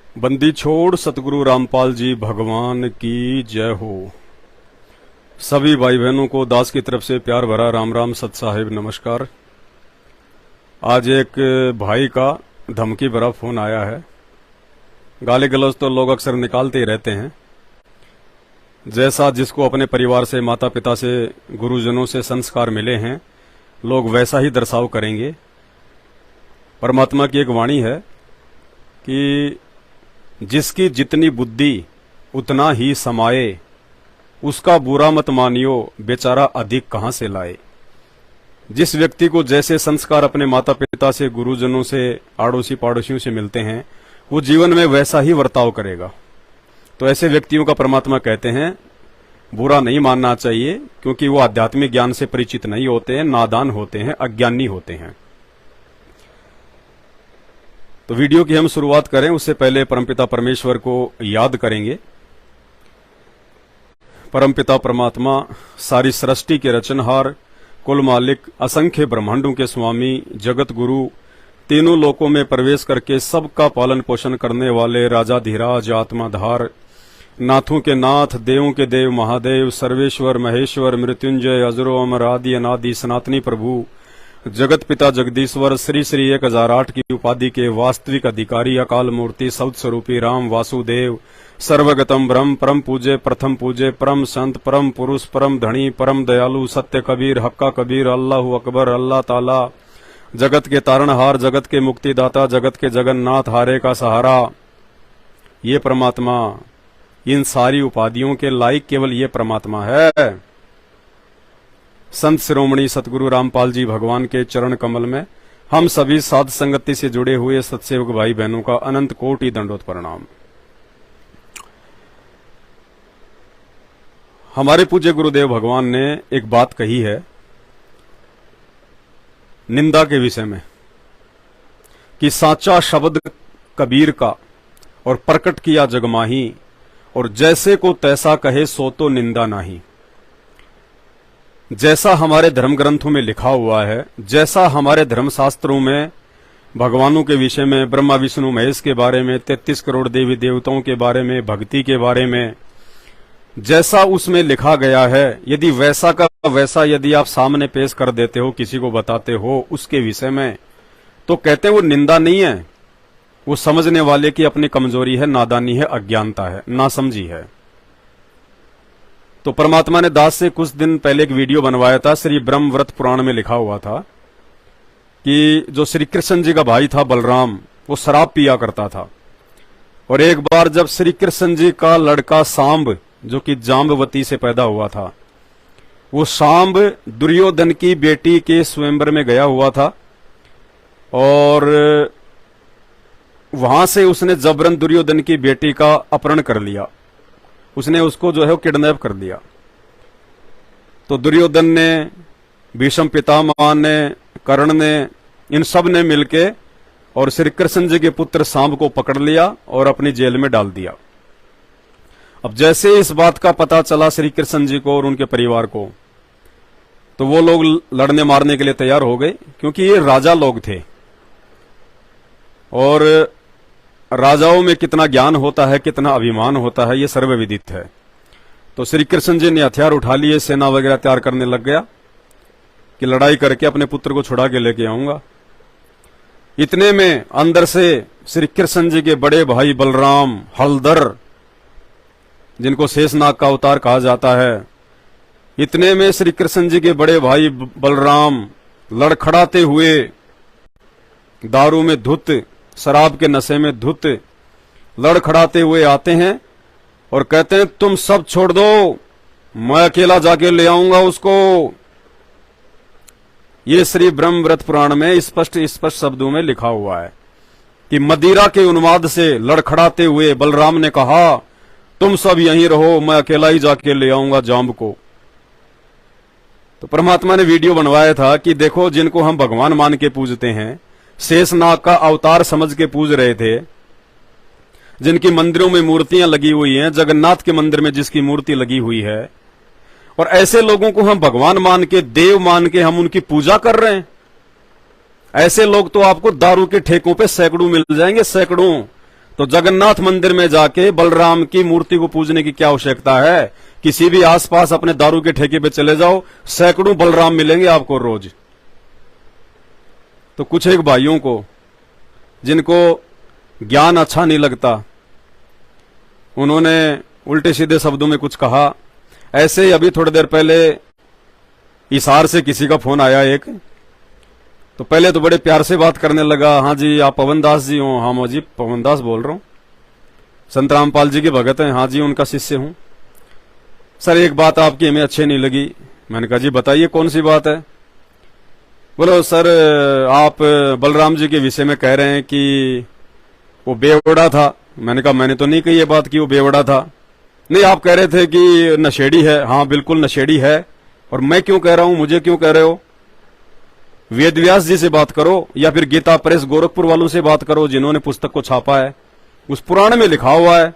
बंदी छोड़ सतगुरु रामपाल जी भगवान की जय हो। सभी भाई बहनों को दास की तरफ से प्यार भरा राम राम सत साहिब नमस्कार। आज एक भाई का धमकी भरा फोन आया है। गाली गलौज तो लोग अक्सर निकालते ही रहते हैं। जैसा जिसको अपने परिवार से, माता पिता से, गुरुजनों से संस्कार मिले हैं, लोग वैसा ही दर्शाव करेंगे। परमात्मा की एक वाणी है कि जिसकी जितनी बुद्धि उतना ही समाये, उसका बुरा मत मानियो, बेचारा अधिक कहां से लाए। जिस व्यक्ति को जैसे संस्कार अपने माता पिता से, गुरुजनों से, आड़ोसी पड़ोसियों से मिलते हैं, वो जीवन में वैसा ही वर्ताव करेगा। तो ऐसे व्यक्तियों का परमात्मा कहते हैं बुरा नहीं मानना चाहिए, क्योंकि वो आध्यात्मिक ज्ञान से परिचित नहीं होते हैं, नादान होते हैं, अज्ञानी होते हैं। तो वीडियो की हम शुरुआत करें उससे पहले परमपिता परमेश्वर को याद करेंगे। परमपिता परमात्मा सारी सृष्टि के रचनहार, कुल मालिक, असंख्य ब्रह्मांडों के स्वामी, जगत गुरु, तीनों लोकों में प्रवेश करके सबका पालन पोषण करने वाले राजाधिराज, आत्माधार, नाथों के नाथ, देवों के देव, महादेव, सर्वेश्वर, महेश्वर, मृत्युंजय, अजरो अमर, आदि अनादि, सनातनी प्रभु, जगत पिता जगदीश्वर, श्री श्री 1008 की उपाधि के वास्तविक अधिकारी, अकाल मूर्ति, सौत स्वरूपी राम वासुदेव, सर्वगतम ब्रह्म, परम पूजे, प्रथम पूजे, परम संत, परम पुरुष, परम धनी, परम दयालु, सत्य कबीर, हक्का कबीर, अल्लाह अकबर, अल्लाह ताला, जगत के तारणहार, जगत के मुक्तिदाता, जगत के जगन्नाथ, हारे का सहारा, ये परमात्मा, इन सारी उपाधियों के लायक केवल ये परमात्मा है। संत शिरोमणि सतगुरु रामपाल जी भगवान के चरण कमल में हम सभी साध संगति से जुड़े हुए सत्सेवक भाई बहनों का अनंत कोटि दंडोत प्रणाम। हमारे पूज्य गुरुदेव भगवान ने एक बात कही है निंदा के विषय में कि साचा शब्द कबीर का और प्रकट किया जगमाही, और जैसे को तैसा कहे सो तो निंदा नहीं। जैसा हमारे धर्म ग्रंथों में लिखा हुआ है, जैसा हमारे धर्म शास्त्रों में भगवानों के विषय में, ब्रह्मा विष्णु महेश के बारे में, 33 करोड़ देवी देवताओं के बारे में, भक्ति के बारे में, जैसा उसमें लिखा गया है, यदि वैसा का वैसा यदि आप सामने पेश कर देते हो, किसी को बताते हो उसके विषय में, तो कहते हैं वो निंदा नहीं है, वो समझने वाले की अपनी कमजोरी है, नादानी है, अज्ञानता है, नासमझी है। तो परमात्मा ने दास से कुछ दिन पहले एक वीडियो बनवाया था। श्री ब्रह्म व्रत पुराण में लिखा हुआ था कि जो श्री कृष्ण जी का भाई था बलराम, वो शराब पिया करता था। और एक बार जब श्री कृष्ण जी का लड़का सांब, जो कि जाम्बवती से पैदा हुआ था, वो सांब दुर्योधन की बेटी के स्वयंवर में गया हुआ था, और वहां से उसने जबरन दुर्योधन की बेटी का अपहरण कर लिया। उसने उसको जो है वो किडनैप कर लिया। तो दुर्योधन ने, भीष्म पितामह ने, कर्ण ने, इन सब ने मिलके और श्री कृष्ण जी के पुत्र सांब को पकड़ लिया और अपनी जेल में डाल दिया। अब जैसे इस बात का पता चला श्री कृष्ण जी को और उनके परिवार को, तो वो लोग लड़ने मारने के लिए तैयार हो गए, क्योंकि ये राजा लोग थे और राजाओं में कितना ज्ञान होता है, कितना अभिमान होता है, ये सर्वविदित है। तो श्री कृष्ण जी ने हथियार उठा लिए, सेना वगैरह तैयार करने लग गया कि लड़ाई करके अपने पुत्र को छुड़ा के लेके आऊंगा। इतने में अंदर से श्री कृष्ण जी के बड़े भाई बलराम, हलधर, जिनको शेषनाग का अवतार कहा जाता है, इतने में श्री कृष्ण जी के बड़े भाई बलराम लड़खड़ाते हुए, दारू में धुत, शराब के नशे में धुत, लड़खड़ाते हुए आते हैं और कहते हैं तुम सब छोड़ दो, मैं अकेला जाके ले आऊंगा उसको। ये श्री ब्रह्म व्रत पुराण में स्पष्ट शब्दों में लिखा हुआ है कि मदिरा के उन्माद से लड़खड़ाते हुए बलराम ने कहा तुम सब यहीं रहो, मैं अकेला ही जाके ले आऊंगा जाम्ब को। तो परमात्मा ने वीडियो बनवाया था कि देखो, जिनको हम भगवान मान के पूजते हैं, शेषनाग का अवतार समझ के पूज रहे थे, जिनकी मंदिरों में मूर्तियां लगी हुई हैं, जगन्नाथ के मंदिर में जिसकी मूर्ति लगी हुई है, और ऐसे लोगों को हम भगवान मान के, देव मान के हम उनकी पूजा कर रहे हैं। ऐसे लोग तो आपको दारू के ठेकों पे सैकड़ों मिल जाएंगे, सैकड़ों। तो जगन्नाथ मंदिर में जाके बलराम की मूर्ति को पूजने की क्या आवश्यकता है? किसी भी आसपास अपने दारू के ठेके पे चले जाओ, सैकड़ों बलराम मिलेंगे आपको रोज। तो कुछ एक भाइयों को जिनको ज्ञान अच्छा नहीं लगता, उन्होंने उल्टे सीधे शब्दों में कुछ कहा। ऐसे ही अभी थोड़ी देर पहले हिसार से किसी का फोन आया एक, तो पहले तो बड़े प्यार से बात करने लगा। हाँ जी, आप पवन दास जी हो? हाँ जी, पवन दास बोल रहा हूं, संत रामपाल जी के भगत हैं। हाँ जी, उनका शिष्य हूं। सर एक बात आपकी हमें अच्छी नहीं लगी। मैंने कहा जी बताइए, कौन सी बात है? बोलो सर, आप बलराम जी के विषय में कह रहे हैं कि वो बेवड़ा था। मैंने कहा मैंने तो नहीं कही ये बात कि वो बेवड़ा था। नहीं, आप कह रहे थे कि नशेड़ी है। हाँ बिल्कुल नशेड़ी है। और मैं क्यों कह रहा हूं, मुझे क्यों कह रहे हो? वेद व्यास जी से बात करो, या फिर गीता प्रेस गोरखपुर वालों से बात करो जिन्होंने पुस्तक को छापा है। उस पुराण में लिखा हुआ है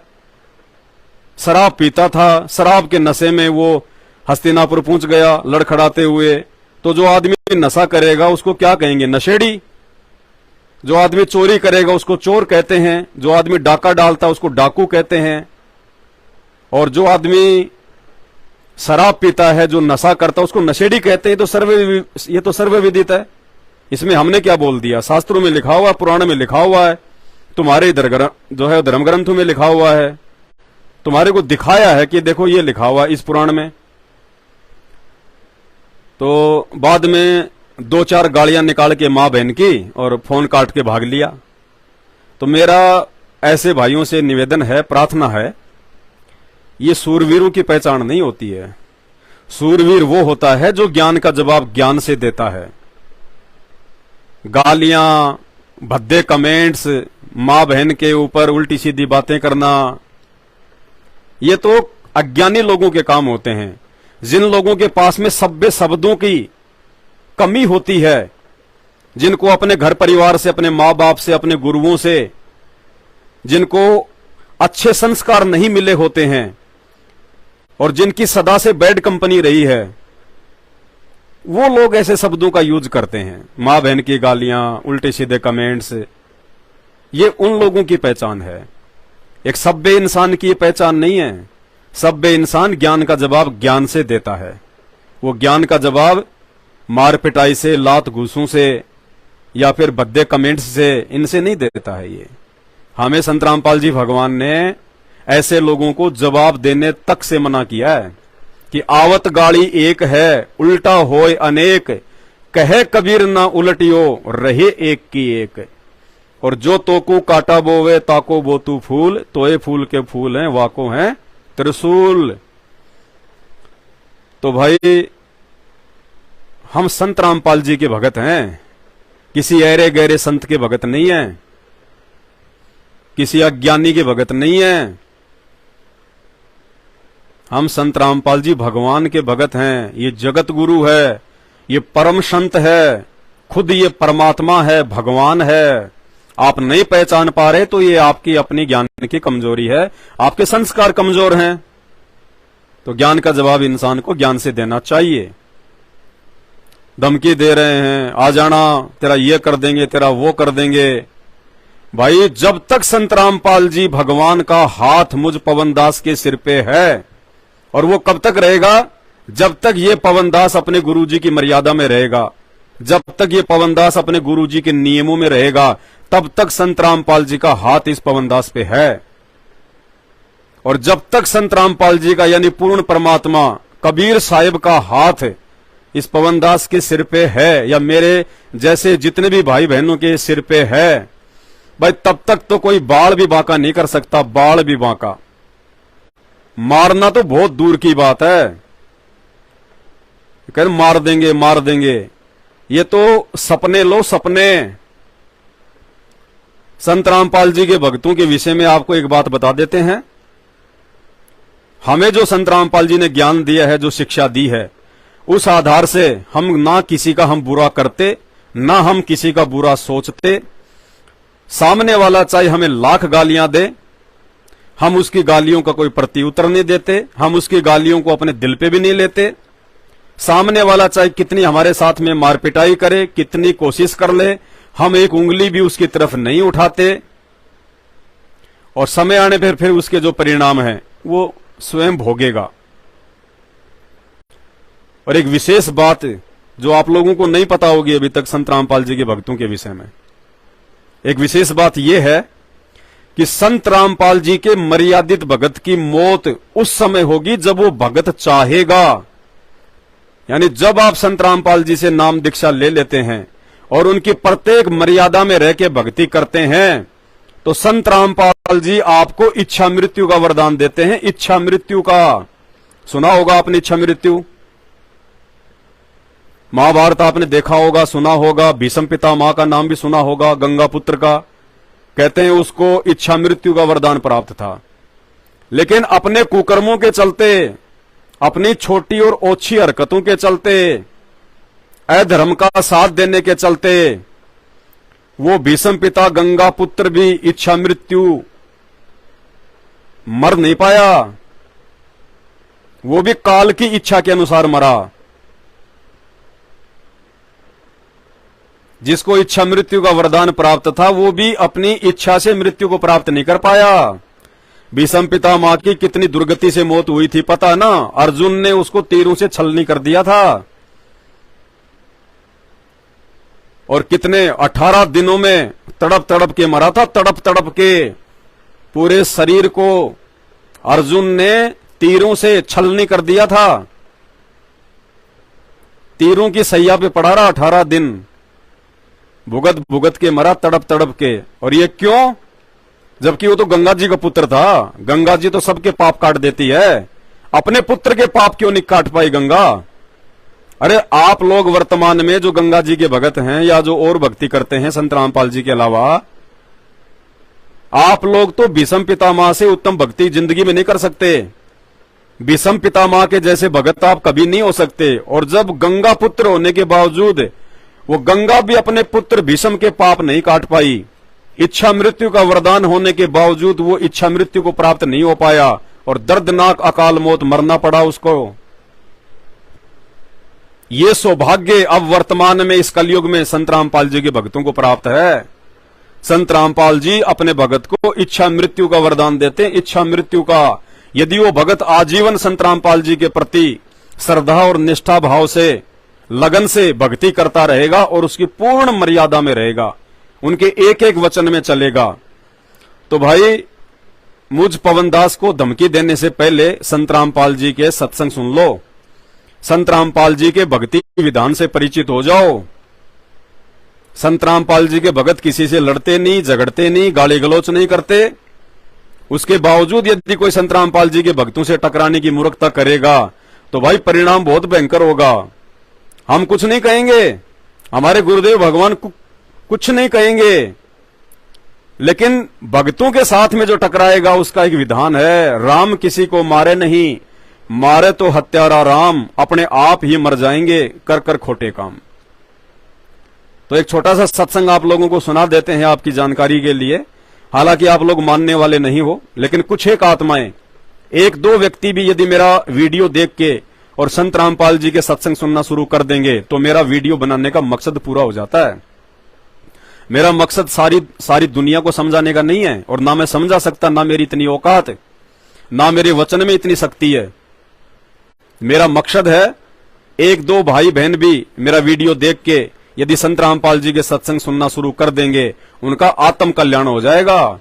शराब पीता था, शराब के नशे में वो हस्तिनापुर पहुंच गया लड़खड़ाते हुए। तो जो आदमी नशा करेगा उसको क्या कहेंगे? नशेड़ी। जो आदमी चोरी करेगा उसको चोर कहते हैं, जो आदमी डाका डालता उसको डाकू कहते हैं, और जो आदमी शराब पीता है, जो नशा करता है, उसको नशेड़ी कहते हैं। ये तो सर्वविदित है। इसमें हमने क्या बोल दिया? शास्त्रों में लिखा हुआ है, पुराण में लिखा हुआ है, तुम्हारे इधर जो है धर्म ग्रंथों में लिखा हुआ है, तुम्हारे को दिखाया है कि देखो ये लिखा हुआ इस पुराण में। तो बाद में 2-4 गालियां निकाल के मां बहन की और फोन काट के भाग लिया। तो मेरा ऐसे भाइयों से निवेदन है, प्रार्थना है, ये सूरवीरों की पहचान नहीं होती है। सूरवीर वो होता है जो ज्ञान का जवाब ज्ञान से देता है। गालियां, भद्दे कमेंट्स, मां बहन के ऊपर उल्टी सीधी बातें करना, ये तो अज्ञानी लोगों के काम होते हैं। जिन लोगों के पास में सभ्य शब्दों की कमी होती है, जिनको अपने घर परिवार से, अपने मां बाप से, अपने गुरुओं से, जिनको अच्छे संस्कार नहीं मिले होते हैं और जिनकी सदा से बैड कंपनी रही है, वो लोग ऐसे शब्दों का यूज करते हैं। मां बहन की गालियां, उल्टे सीधे कमेंट्स, ये उन लोगों की पहचान है। एक सभ्य इंसान की ये पहचान नहीं है। सभ्य इंसान ज्ञान का जवाब ज्ञान से देता है। वो ज्ञान का जवाब मार पिटाई से, लात घूसों से, या फिर भद्दे कमेंट्स से, इनसे नहीं देता है। ये हमें संत रामपाल जी भगवान ने ऐसे लोगों को जवाब देने तक से मना किया है कि आवत गाड़ी एक है, उल्टा होय अनेक, कहे कबीर ना उलटियो, रहे एक की एक। और जो तोको काटा बोवे ताको बोतू फूल, तोए फूल के फूल हैं, वाको हैं त्रिशूल। तो भाई हम संत रामपाल जी के भगत हैं, किसी ऐरे गहरे संत के भगत नहीं हैं, किसी अज्ञानी के भगत नहीं हैं। हम संत रामपाल जी भगवान के भगत हैं। ये जगत गुरु है, ये परम संत है, खुद ये परमात्मा है, भगवान है। आप नहीं पहचान पा रहे तो ये आपकी अपनी ज्ञान की कमजोरी है, आपके संस्कार कमजोर हैं। तो ज्ञान का जवाब इंसान को ज्ञान से देना चाहिए। धमकी दे रहे हैं, आ जाना, तेरा ये कर देंगे, तेरा वो कर देंगे। भाई जब तक संत रामपाल जी भगवान का हाथ मुझ पवन दास के सिर पे है, और वो कब तक रहेगा? जब तक ये पवन दास अपने गुरुजी की मर्यादा में रहेगा, जब तक ये पवन दास अपने गुरुजी के नियमों में रहेगा, तब तक संत रामपाल जी का हाथ इस पवन दास पे है। और जब तक संत रामपाल जी का यानी पूर्ण परमात्मा कबीर साहिब का हाथ इस पवन दास के सिर पे है, या मेरे जैसे जितने भी भाई बहनों के सिर पे है, भाई तब तक तो कोई बाल भी बांका नहीं कर सकता। बाल भी बांका मारना तो बहुत दूर की बात है, कह मार देंगे मार देंगे, ये तो सपने लो सपने। संत रामपाल जी के भक्तों के विषय में आपको एक बात बता देते हैं। हमें जो संत रामपाल जी ने ज्ञान दिया है, जो शिक्षा दी है, उस आधार से हम ना किसी का हम बुरा करते, ना हम किसी का बुरा सोचते। सामने वाला चाहे हमें लाख गालियां दे, हम उसकी गालियों का कोई प्रत्युत्तर नहीं देते, हम उसकी गालियों को अपने दिल पे भी नहीं लेते। सामने वाला चाहे कितनी हमारे साथ में मारपिटाई करे, कितनी कोशिश कर ले, हम एक उंगली भी उसकी तरफ नहीं उठाते। और समय आने पर फिर उसके जो परिणाम हैं वो स्वयं भोगेगा। और एक विशेष बात जो आप लोगों को नहीं पता होगी अभी तक संत रामपाल जी के भक्तों के विषय में, एक विशेष बात यह है कि संत रामपाल जी के मर्यादित भगत की मौत उस समय होगी जब वो भगत चाहेगा। यानी जब आप संत रामपाल जी से नाम दीक्षा ले लेते हैं और उनकी प्रत्येक मर्यादा में रह के भक्ति करते हैं, तो संत रामपाल जी आपको इच्छा मृत्यु का वरदान देते हैं। इच्छा मृत्यु का सुना होगा आपने, इच्छा मृत्यु महाभारत आपने देखा होगा, सुना होगा। भीष्म पितामह का नाम भी सुना होगा, गंगा पुत्र का। कहते हैं उसको इच्छा मृत्यु का वरदान प्राप्त था, लेकिन अपने कुकर्मों के चलते, अपनी छोटी और ओछी हरकतों के चलते, अधर्म का साथ देने के चलते वो भीष्म पिता गंगा पुत्र भी इच्छा मृत्यु मर नहीं पाया। वो भी काल की इच्छा के अनुसार मरा। जिसको इच्छा मृत्यु का वरदान प्राप्त था वो भी अपनी इच्छा से मृत्यु को प्राप्त नहीं कर पाया। भीष्म पितामह की कितनी दुर्गति से मौत हुई थी पता ना, अर्जुन ने उसको तीरों से छलनी कर दिया था। और कितने 18 दिनों में तड़प तड़प के मरा था, तड़प तड़प के पूरे शरीर को अर्जुन ने तीरों से छलनी कर दिया था। तीरों की सैया पे पड़ा रहा 18 दिन, भुगत भुगत के मरा, तड़प तड़प के। और ये क्यों? जबकि वो तो गंगा जी का पुत्र था। गंगा जी तो सबके पाप काट देती है, अपने पुत्र के पाप क्यों नहीं काट पाई गंगा? अरे आप लोग वर्तमान में जो गंगा जी के भगत हैं या जो और भक्ति करते हैं संत रामपाल जी के अलावा, आप लोग तो भीष्म पितामह से उत्तम भक्ति जिंदगी में नहीं कर सकते। भीष्म पितामह के जैसे भगत आप कभी नहीं हो सकते। और जब गंगा पुत्र होने के बावजूद वो गंगा भी अपने पुत्र भीष्म के पाप नहीं काट पाई, इच्छा मृत्यु का वरदान होने के बावजूद वो इच्छा मृत्यु को प्राप्त नहीं हो पाया और दर्दनाक अकाल मौत मरना पड़ा उसको। ये सौभाग्य अब वर्तमान में इस कलयुग में संत रामपाल जी के भक्तों को प्राप्त है। संत रामपाल जी अपने भगत को इच्छा मृत्यु का वरदान देते हैं। इच्छा मृत्यु का यदि वो भगत आजीवन संत रामपाल जी के प्रति श्रद्धा और निष्ठा भाव से, लगन से भक्ति करता रहेगा और उसकी पूर्ण मर्यादा में रहेगा, उनके एक एक वचन में चलेगा, तो भाई मुझ पवनदास को धमकी देने से पहले संत रामपाल जी के सत्संग सुन लो। संत रामपाल जी के भक्ति विधान से परिचित हो जाओ। संत रामपाल जी के भगत किसी से लड़ते नहीं, झगड़ते नहीं, गाली गलौच नहीं करते। उसके बावजूद यदि कोई संत रामपाल जी के भक्तों से टकराने की मूर्खता करेगा तो भाई परिणाम बहुत भयंकर होगा। हम कुछ नहीं कहेंगे, हमारे गुरुदेव भगवान कुछ नहीं कहेंगे, लेकिन भक्तों के साथ में जो टकराएगा उसका एक विधान है, राम किसी को मारे नहीं, मारे तो हत्यारा राम, अपने आप ही मर जाएंगे कर कर खोटे काम। तो एक छोटा सा सत्संग आप लोगों को सुना देते हैं आपकी जानकारी के लिए। हालांकि आप लोग मानने वाले नहीं हो, लेकिन कुछ एक आत्माएं, एक दो व्यक्ति भी यदि मेरा वीडियो देख के और संत रामपाल जी के सत्संग सुनना शुरू कर देंगे तो मेरा वीडियो बनाने का मकसद पूरा हो जाता है। मेरा मकसद सारी दुनिया को समझाने का नहीं है, और ना मैं समझा सकता, ना मेरी इतनी औकात है, ना मेरे वचन में इतनी शक्ति है। मेरा मकसद है एक दो भाई बहन भी मेरा वीडियो देख के यदि संत रामपाल जी के सत्संग सुनना शुरू कर देंगे, उनका आत्म कल्याण हो जाएगा।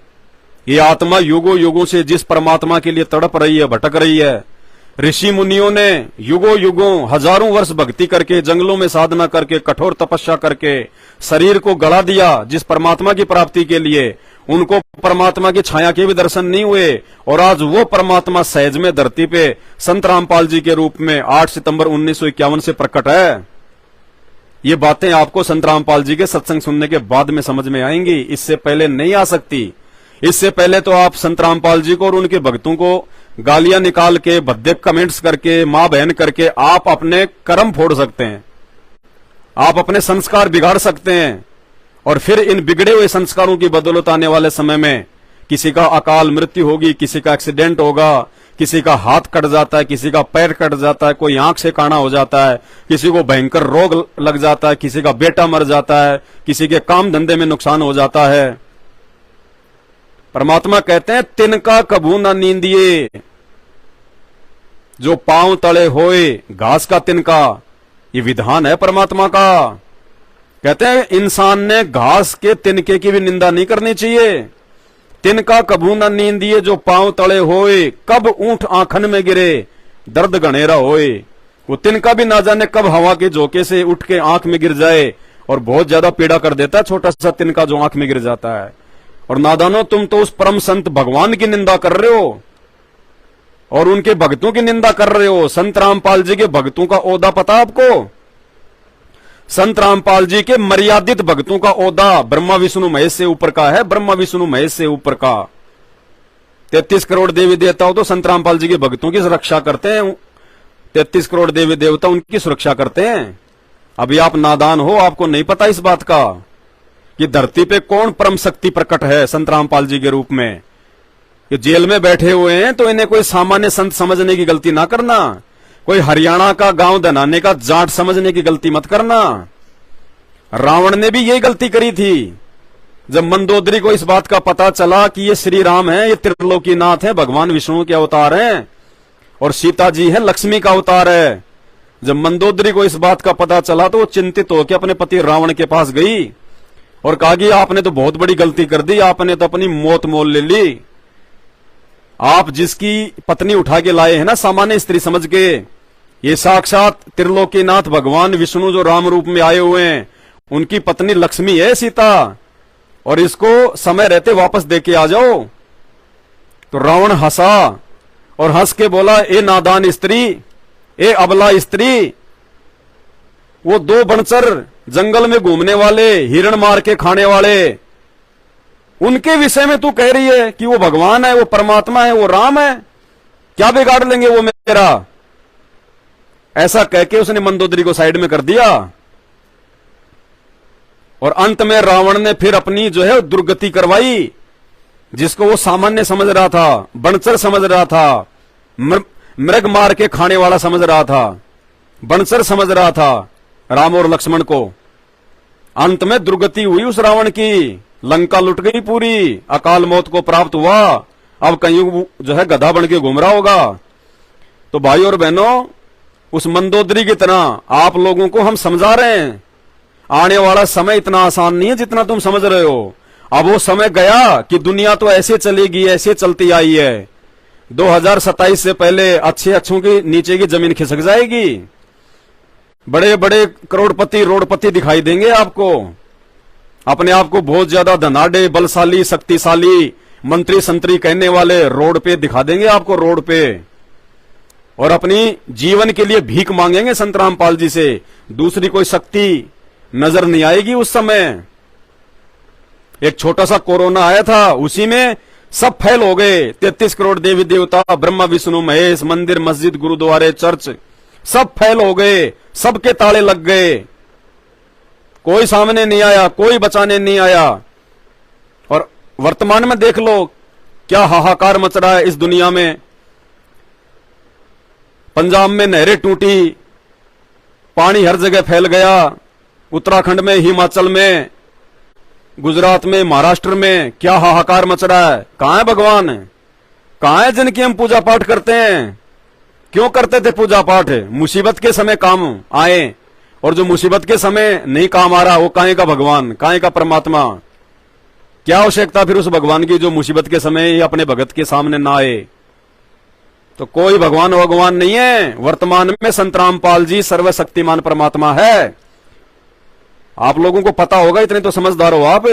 ये आत्मा युगों युगों से जिस परमात्मा के लिए तड़प रही है, भटक रही है, ऋषि मुनियों ने युगों युगों हजारों वर्ष भक्ति करके, जंगलों में साधना करके, कठोर तपस्या करके शरीर को गड़ा दिया जिस परमात्मा की प्राप्ति के लिए, उनको परमात्मा की छाया के भी दर्शन नहीं हुए, और आज वो परमात्मा सहज में धरती पे संत रामपाल जी के रूप में 8 सितंबर 1951 से प्रकट है। ये बातें आपको संत रामपाल जी के सत्संग सुनने के बाद में समझ में आएंगी, इससे पहले नहीं आ सकती। इससे पहले तो आप संत रामपाल जी को और उनके भक्तों को गालियां निकाल के, भद्दे कमेंट्स करके, मां बहन करके आप अपने कर्म फोड़ सकते हैं, आप अपने संस्कार बिगाड़ सकते हैं, और फिर इन बिगड़े हुए संस्कारों की बदौलत आने वाले समय में किसी का अकाल मृत्यु होगी, किसी का एक्सीडेंट होगा, किसी का हाथ कट जाता है, किसी का पैर कट जाता है, कोई आंख से काना हो जाता है, किसी को भयंकर रोग लग जाता है, किसी का बेटा मर जाता है, किसी के काम धंधे में नुकसान हो जाता है। परमात्मा कहते हैं तिनका कभू ना नींदिए, जो पांव तले होए घास का तिनका। ये विधान है परमात्मा का। कहते हैं इंसान ने घास के तिनके की भी निंदा नहीं करनी चाहिए। तिनका कभू न नींदिए, जो पांव तले होए, कब ऊंट आंखन में गिरे दर्द गणेरा होए। वो तिनका भी ना जाने कब हवा के झोंके से उठ के आंख में गिर जाए और बहुत ज्यादा पीड़ा कर देता है, छोटा सा तिनका जो आंख में गिर जाता है। और नादानो, तुम तो उस परम संत भगवान की निंदा कर रहे हो और उनके भक्तों की निंदा कर रहे हो। संत रामपाल जी के भक्तों का ओदा पता आपको? संत रामपाल जी के मर्यादित भक्तों का ओदा ब्रह्मा विष्णु महेश से ऊपर का है। ब्रह्मा विष्णु महेश से ऊपर का 33 करोड़ देवी देवताओं तो संत रामपाल जी के भक्तों की सुरक्षा करते हैं। 33 करोड़ देवी देवता उनकी सुरक्षा करते हैं। अभी आप नादान हो, आपको नहीं पता इस बात का कि धरती पे कौन परम शक्ति प्रकट है संत रामपाल जी के रूप में। ये जेल में बैठे हुए हैं तो इन्हें कोई सामान्य संत समझने की गलती ना करना, कोई हरियाणा का गांव दनाने का जाट समझने की गलती मत करना। रावण ने भी यही गलती करी थी। जब मंदोदरी को इस बात का पता चला कि ये श्री राम है, ये त्रिलोकीनाथ है, भगवान विष्णु के अवतार हैं और सीता जी है लक्ष्मी का अवतार है, जब मंदोदरी को इस बात का पता चला तो वो चिंतित होकर अपने पति रावण के पास गई और कहा कि आपने तो बहुत बड़ी गलती कर दी, आपने तो अपनी मौत मोल ले ली। आप जिसकी पत्नी उठा के लाए हैं ना सामान्य स्त्री समझ के, ये साक्षात त्रिलोकीनाथ भगवान विष्णु जो राम रूप में आए हुए हैं, उनकी पत्नी लक्ष्मी है सीता, और इसको समय रहते वापस दे के आ जाओ। तो रावण हंसा और हंस के बोला, ए नादान स्त्री, ए अबला स्त्री, वो 2 बनचर जंगल में घूमने वाले, हिरण मार के खाने वाले, उनके विषय में तू कह रही है कि वो भगवान है, वो परमात्मा है, वो राम है, क्या बिगाड़ लेंगे वो मेरा? ऐसा कह के उसने मंदोदरी को साइड में कर दिया और अंत में रावण ने फिर अपनी जो है दुर्गति करवाई। जिसको वो सामान्य समझ रहा था, बनचर समझ रहा था, मृग मार के खाने वाला समझ रहा था, बनचर समझ रहा था राम और लक्ष्मण को, अंत में दुर्गति हुई उस रावण की। लंका लुट गई पूरी, अकाल मौत को प्राप्त हुआ। अब कहीं जो है गधा बन के घूम रहा होगा। तो भाई और बहनों, उस मंदोदरी की तरह आप लोगों को हम समझा रहे हैं, आने वाला समय इतना आसान नहीं है जितना तुम समझ रहे हो। अब वो समय गया कि दुनिया तो ऐसे चलेगी, ऐसे चलती आई है। 2027 से पहले अच्छों की नीचे की जमीन खिसक जाएगी। बड़े बड़े करोड़पति रोडपति दिखाई देंगे आपको, अपने आप को बहुत ज्यादा धनाढ़े, बलशाली, शक्तिशाली, मंत्री संतरी कहने वाले रोड पे दिखा देंगे आपको, रोड पे, और अपनी जीवन के लिए भीख मांगेंगे संत रामपाल जी से। दूसरी कोई शक्ति नजर नहीं आएगी उस समय। एक छोटा सा कोरोना आया था, उसी में सब फैल हो गए। 33 करोड़ देवी देवता, ब्रह्मा विष्णु महेश, मंदिर मस्जिद गुरुद्वारे चर्च सब फैल हो गए, सबके ताले लग गए, कोई सामने नहीं आया, कोई बचाने नहीं आया। और वर्तमान में देख लो क्या हाहाकार मच रहा है इस दुनिया में। पंजाब में नहरें टूटी, पानी हर जगह फैल गया, उत्तराखंड में, हिमाचल में, गुजरात में, महाराष्ट्र में क्या हाहाकार मच रहा है। कहां है भगवान? कहां है जिनकी हम पूजा पाठ करते हैं? क्यों करते थे पूजा पाठ? मुसीबत के समय काम आए, और जो मुसीबत के समय नहीं काम आ रहा वो काहे का भगवान, काहे का परमात्मा? क्या आवश्यकता फिर उस भगवान की जो मुसीबत के समय अपने भगत के सामने ना आए? तो कोई भगवान नहीं है। वर्तमान में संत रामपाल जी सर्वशक्तिमान परमात्मा है। आप लोगों को पता होगा, इतने तो समझदार हो आप।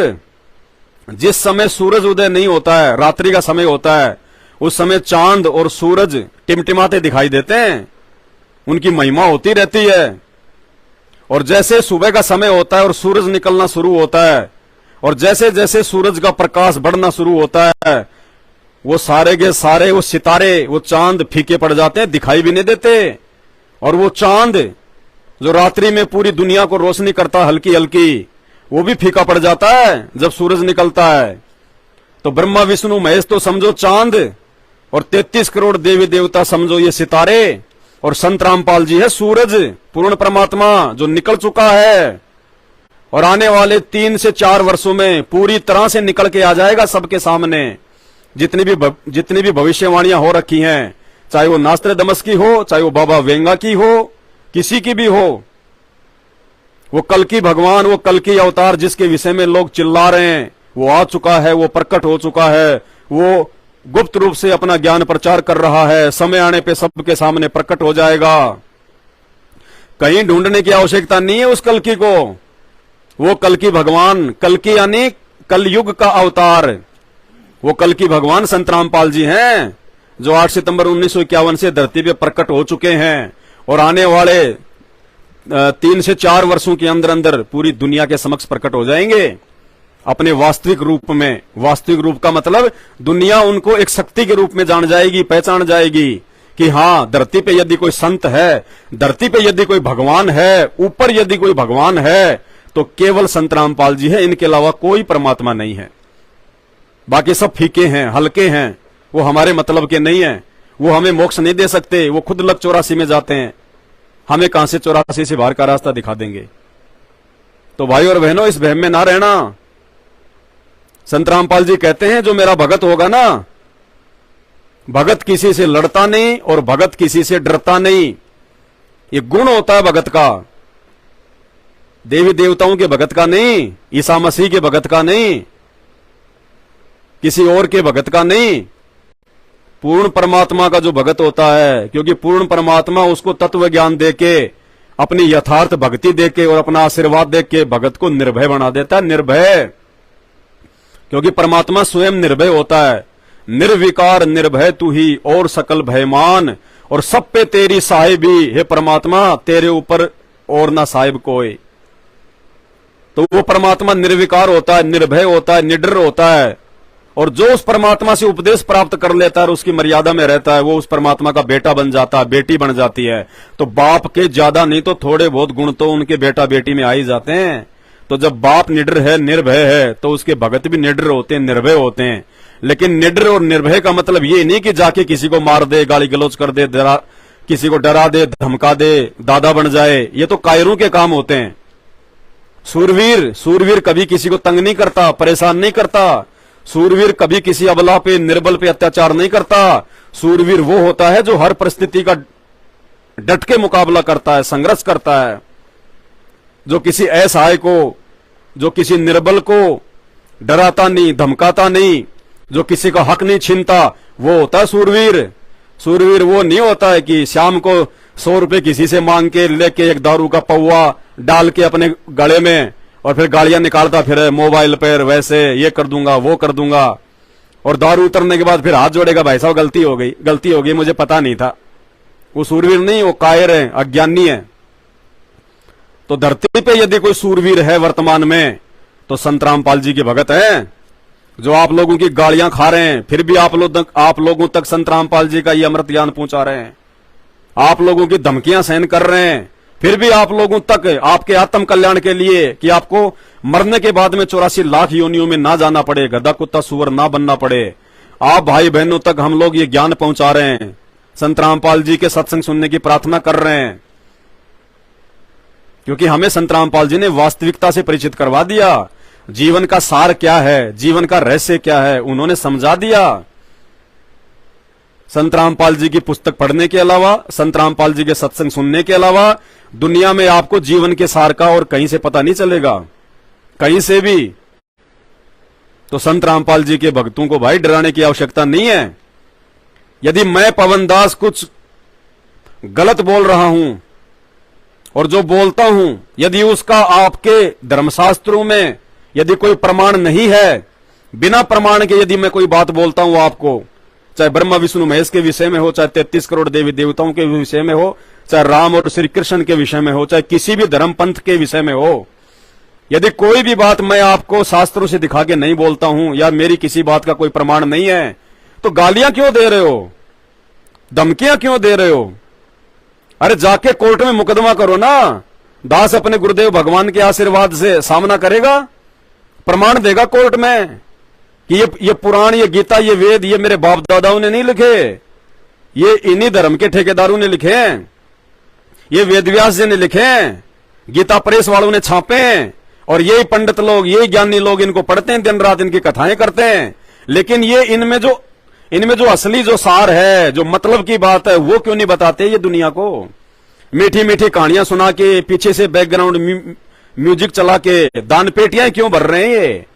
जिस समय सूरज उदय नहीं होता है, रात्रि का समय होता है, उस समय चांद और सूरज टिमटिमाते दिखाई देते हैं, उनकी महिमा होती रहती है। और जैसे सुबह का समय होता है और सूरज निकलना शुरू होता है, और जैसे जैसे सूरज का प्रकाश बढ़ना शुरू होता है, वो सारे के सारे वो सितारे, वो चांद फीके पड़ जाते हैं, दिखाई भी नहीं देते। और वो चांद जो रात्रि में पूरी दुनिया को रोशनी करता हल्की हल्की, वो भी फीका पड़ जाता है जब सूरज निकलता है। तो ब्रह्मा विष्णु महेश तो समझो चांद, और 33 करोड़ देवी देवता समझो ये सितारे, और संत रामपाल जी है सूरज, पूर्ण परमात्मा जो निकल चुका है और आने वाले 3 से 4 वर्षों में पूरी तरह से निकल के आ जाएगा सबके सामने। जितनी भी भविष्यवाणियां हो रखी हैं, चाहे वो नास्ट्राडामस की हो, चाहे वो बाबा वेंगा की हो, किसी की भी हो, वो कल की भगवान, वो कल की अवतार जिसके विषय में लोग चिल्ला रहे हैं, वो आ चुका है, वो प्रकट हो चुका है, वो गुप्त रूप से अपना ज्ञान प्रचार कर रहा है, समय आने पे सबके सामने प्रकट हो जाएगा। कहीं ढूंढने की आवश्यकता नहीं है उस कल्कि को। वो कल्कि भगवान, कल्कि यानी कलयुग का अवतार, वो कल्कि भगवान संत रामपाल जी हैं, जो 8 सितंबर 1951 से धरती पे प्रकट हो चुके हैं और आने वाले 3 से 4 वर्षों के अंदर अंदर पूरी दुनिया के समक्ष प्रकट हो जाएंगे अपने वास्तविक रूप में। वास्तविक रूप का मतलब दुनिया उनको एक शक्ति के रूप में जान जाएगी, पहचान जाएगी कि हां, धरती पे यदि कोई संत है, धरती पे यदि कोई भगवान है, ऊपर यदि कोई भगवान है, तो केवल संत रामपाल जी है, इनके अलावा कोई परमात्मा नहीं है। बाकी सब फीके हैं, हल्के हैं, वो हमारे मतलब के नहीं है, वो हमें मोक्ष नहीं दे सकते, वो खुद लग 84 में जाते हैं, हमें कहां से 84 से बाहर का रास्ता दिखा देंगे। तो भाई और बहनों, इस वहम में ना रहना। संत रामपाल जी कहते हैं, जो मेरा भगत होगा ना, भगत किसी से लड़ता नहीं और भगत किसी से डरता नहीं। ये गुण होता है भगत का, देवी देवताओं के भगत का नहीं, ईसा मसीह के भगत का नहीं, किसी और के भगत का नहीं, पूर्ण परमात्मा का जो भगत होता है। क्योंकि पूर्ण परमात्मा उसको तत्व ज्ञान देके, अपनी यथार्थ भक्ति देके और अपना आशीर्वाद देके भगत को निर्भय बना देता है। निर्भय, क्योंकि परमात्मा स्वयं निर्भय होता है। निर्विकार निर्भय तू ही और सकल भयमान, और सब पे तेरी साहिबी, हे परमात्मा तेरे ऊपर और ना साहिब कोई। तो वो परमात्मा निर्विकार होता है, निर्भय होता है, निडर होता है, और जो उस परमात्मा से उपदेश प्राप्त कर लेता है और उसकी मर्यादा में रहता है, वो उस परमात्मा का बेटा बन जाता है, बेटी बन जाती है। तो बाप के ज्यादा नहीं तो थोड़े बहुत गुण तो उनके बेटा बेटी में आ ही जाते हैं। तो जब बाप निडर है, निर्भय है, तो उसके भगत भी निडर होते हैं, निर्भय होते हैं। लेकिन निडर और निर्भय का मतलब ये नहीं कि जाके किसी को मार दे, गाली गलौज कर दे, किसी को डरा दे, धमका दे, दादा बन जाए। ये तो कायरों के काम होते हैं। सूरवीर कभी किसी को तंग नहीं करता, परेशान नहीं करता। सूरवीर कभी किसी अबला पे, निर्बल पे अत्याचार नहीं करता। सूरवीर वो होता है जो हर परिस्थिति का डट के मुकाबला करता है, संघर्ष करता है, जो किसी असहाय को, जो किसी निर्बल को डराता नहीं, धमकाता नहीं, जो किसी का हक नहीं छीनता, वो होता है सूरवीर। सूरवीर वो नहीं होता है कि शाम को 100 रुपए किसी से मांग के लेके एक दारू का पौवा डाल के अपने गले में और फिर गालियां निकालता फिर मोबाइल पर, वैसे ये कर दूंगा, वो कर दूंगा, और दारू उतरने के बाद फिर हाथ जोड़ेगा, भाई साहब गलती हो गई, मुझे पता नहीं था। वो सूरवीर नहीं, वो कायर है, अज्ञानी है। तो धरती पे यदि कोई सूरवीर है वर्तमान में, तो संत रामपाल जी के भगत हैं, जो आप लोगों की गालियां खा रहे हैं, फिर भी आप लोगों तक संत रामपाल जी का ये अमृत ज्ञान पहुंचा रहे हैं। आप लोगों की धमकियां सहन कर रहे हैं, फिर भी आप लोगों तक आपके आत्म कल्याण के लिए, कि आपको मरने के बाद में 84 लाख योनियों में ना जाना पड़े, गधा कुत्ता सुअर ना बनना पड़े, आप भाई बहनों तक हम लोग ये ज्ञान पहुंचा रहे हैं। संत रामपाल जी के सत्संग सुनने की प्रार्थना कर रहे हैं, क्योंकि हमें संत रामपाल जी ने वास्तविकता से परिचित करवा दिया। जीवन का सार क्या है, जीवन का रहस्य क्या है, उन्होंने समझा दिया। संत रामपाल जी की पुस्तक पढ़ने के अलावा, संत रामपाल जी के सत्संग सुनने के अलावा दुनिया में आपको जीवन के सार का और कहीं से पता नहीं चलेगा, कहीं से भी। तो संत रामपाल जी के भक्तों को भाई डराने की आवश्यकता नहीं है। यदि मैं पवन दास कुछ गलत बोल रहा हूं और जो बोलता हूं, यदि उसका आपके धर्मशास्त्रों में यदि कोई प्रमाण नहीं है, बिना प्रमाण के यदि मैं कोई बात बोलता हूं आपको, चाहे ब्रह्मा विष्णु महेश के विषय में हो, चाहे 33 करोड़ देवी देवताओं के विषय में हो, चाहे राम और श्री कृष्ण के विषय में हो, चाहे किसी भी धर्म पंथ के विषय में हो, यदि कोई भी बात मैं आपको शास्त्रों से दिखा के नहीं बोलता हूं, या मेरी किसी बात का कोई प्रमाण नहीं है, तो गालियां क्यों दे रहे हो, धमकियां क्यों दे रहे हो? अरे जाके कोर्ट में मुकदमा करो ना। दास अपने गुरुदेव भगवान के आशीर्वाद से सामना करेगा, प्रमाण देगा कोर्ट में कि ये पुराण, ये गीता, ये वेद, ये मेरे बाप दादाओं ने नहीं लिखे, ये इन्हीं धर्म के ठेकेदारों ने लिखे हैं, ये वेदव्यास जी ने लिखे हैं, गीता प्रेस वालों ने छापे हैं, और यही पंडित लोग, यही ज्ञानी लोग इनको पढ़ते हैं, दिन रात इनकी कथाएं करते हैं। लेकिन ये इनमें जो असली जो सार है, जो मतलब की बात है, वो क्यों नहीं बताते ये दुनिया को? मीठी मीठी कहानियां सुना के, पीछे से बैकग्राउंड म्यूजिक चला के दान पेटियां क्यों भर रहे हैं?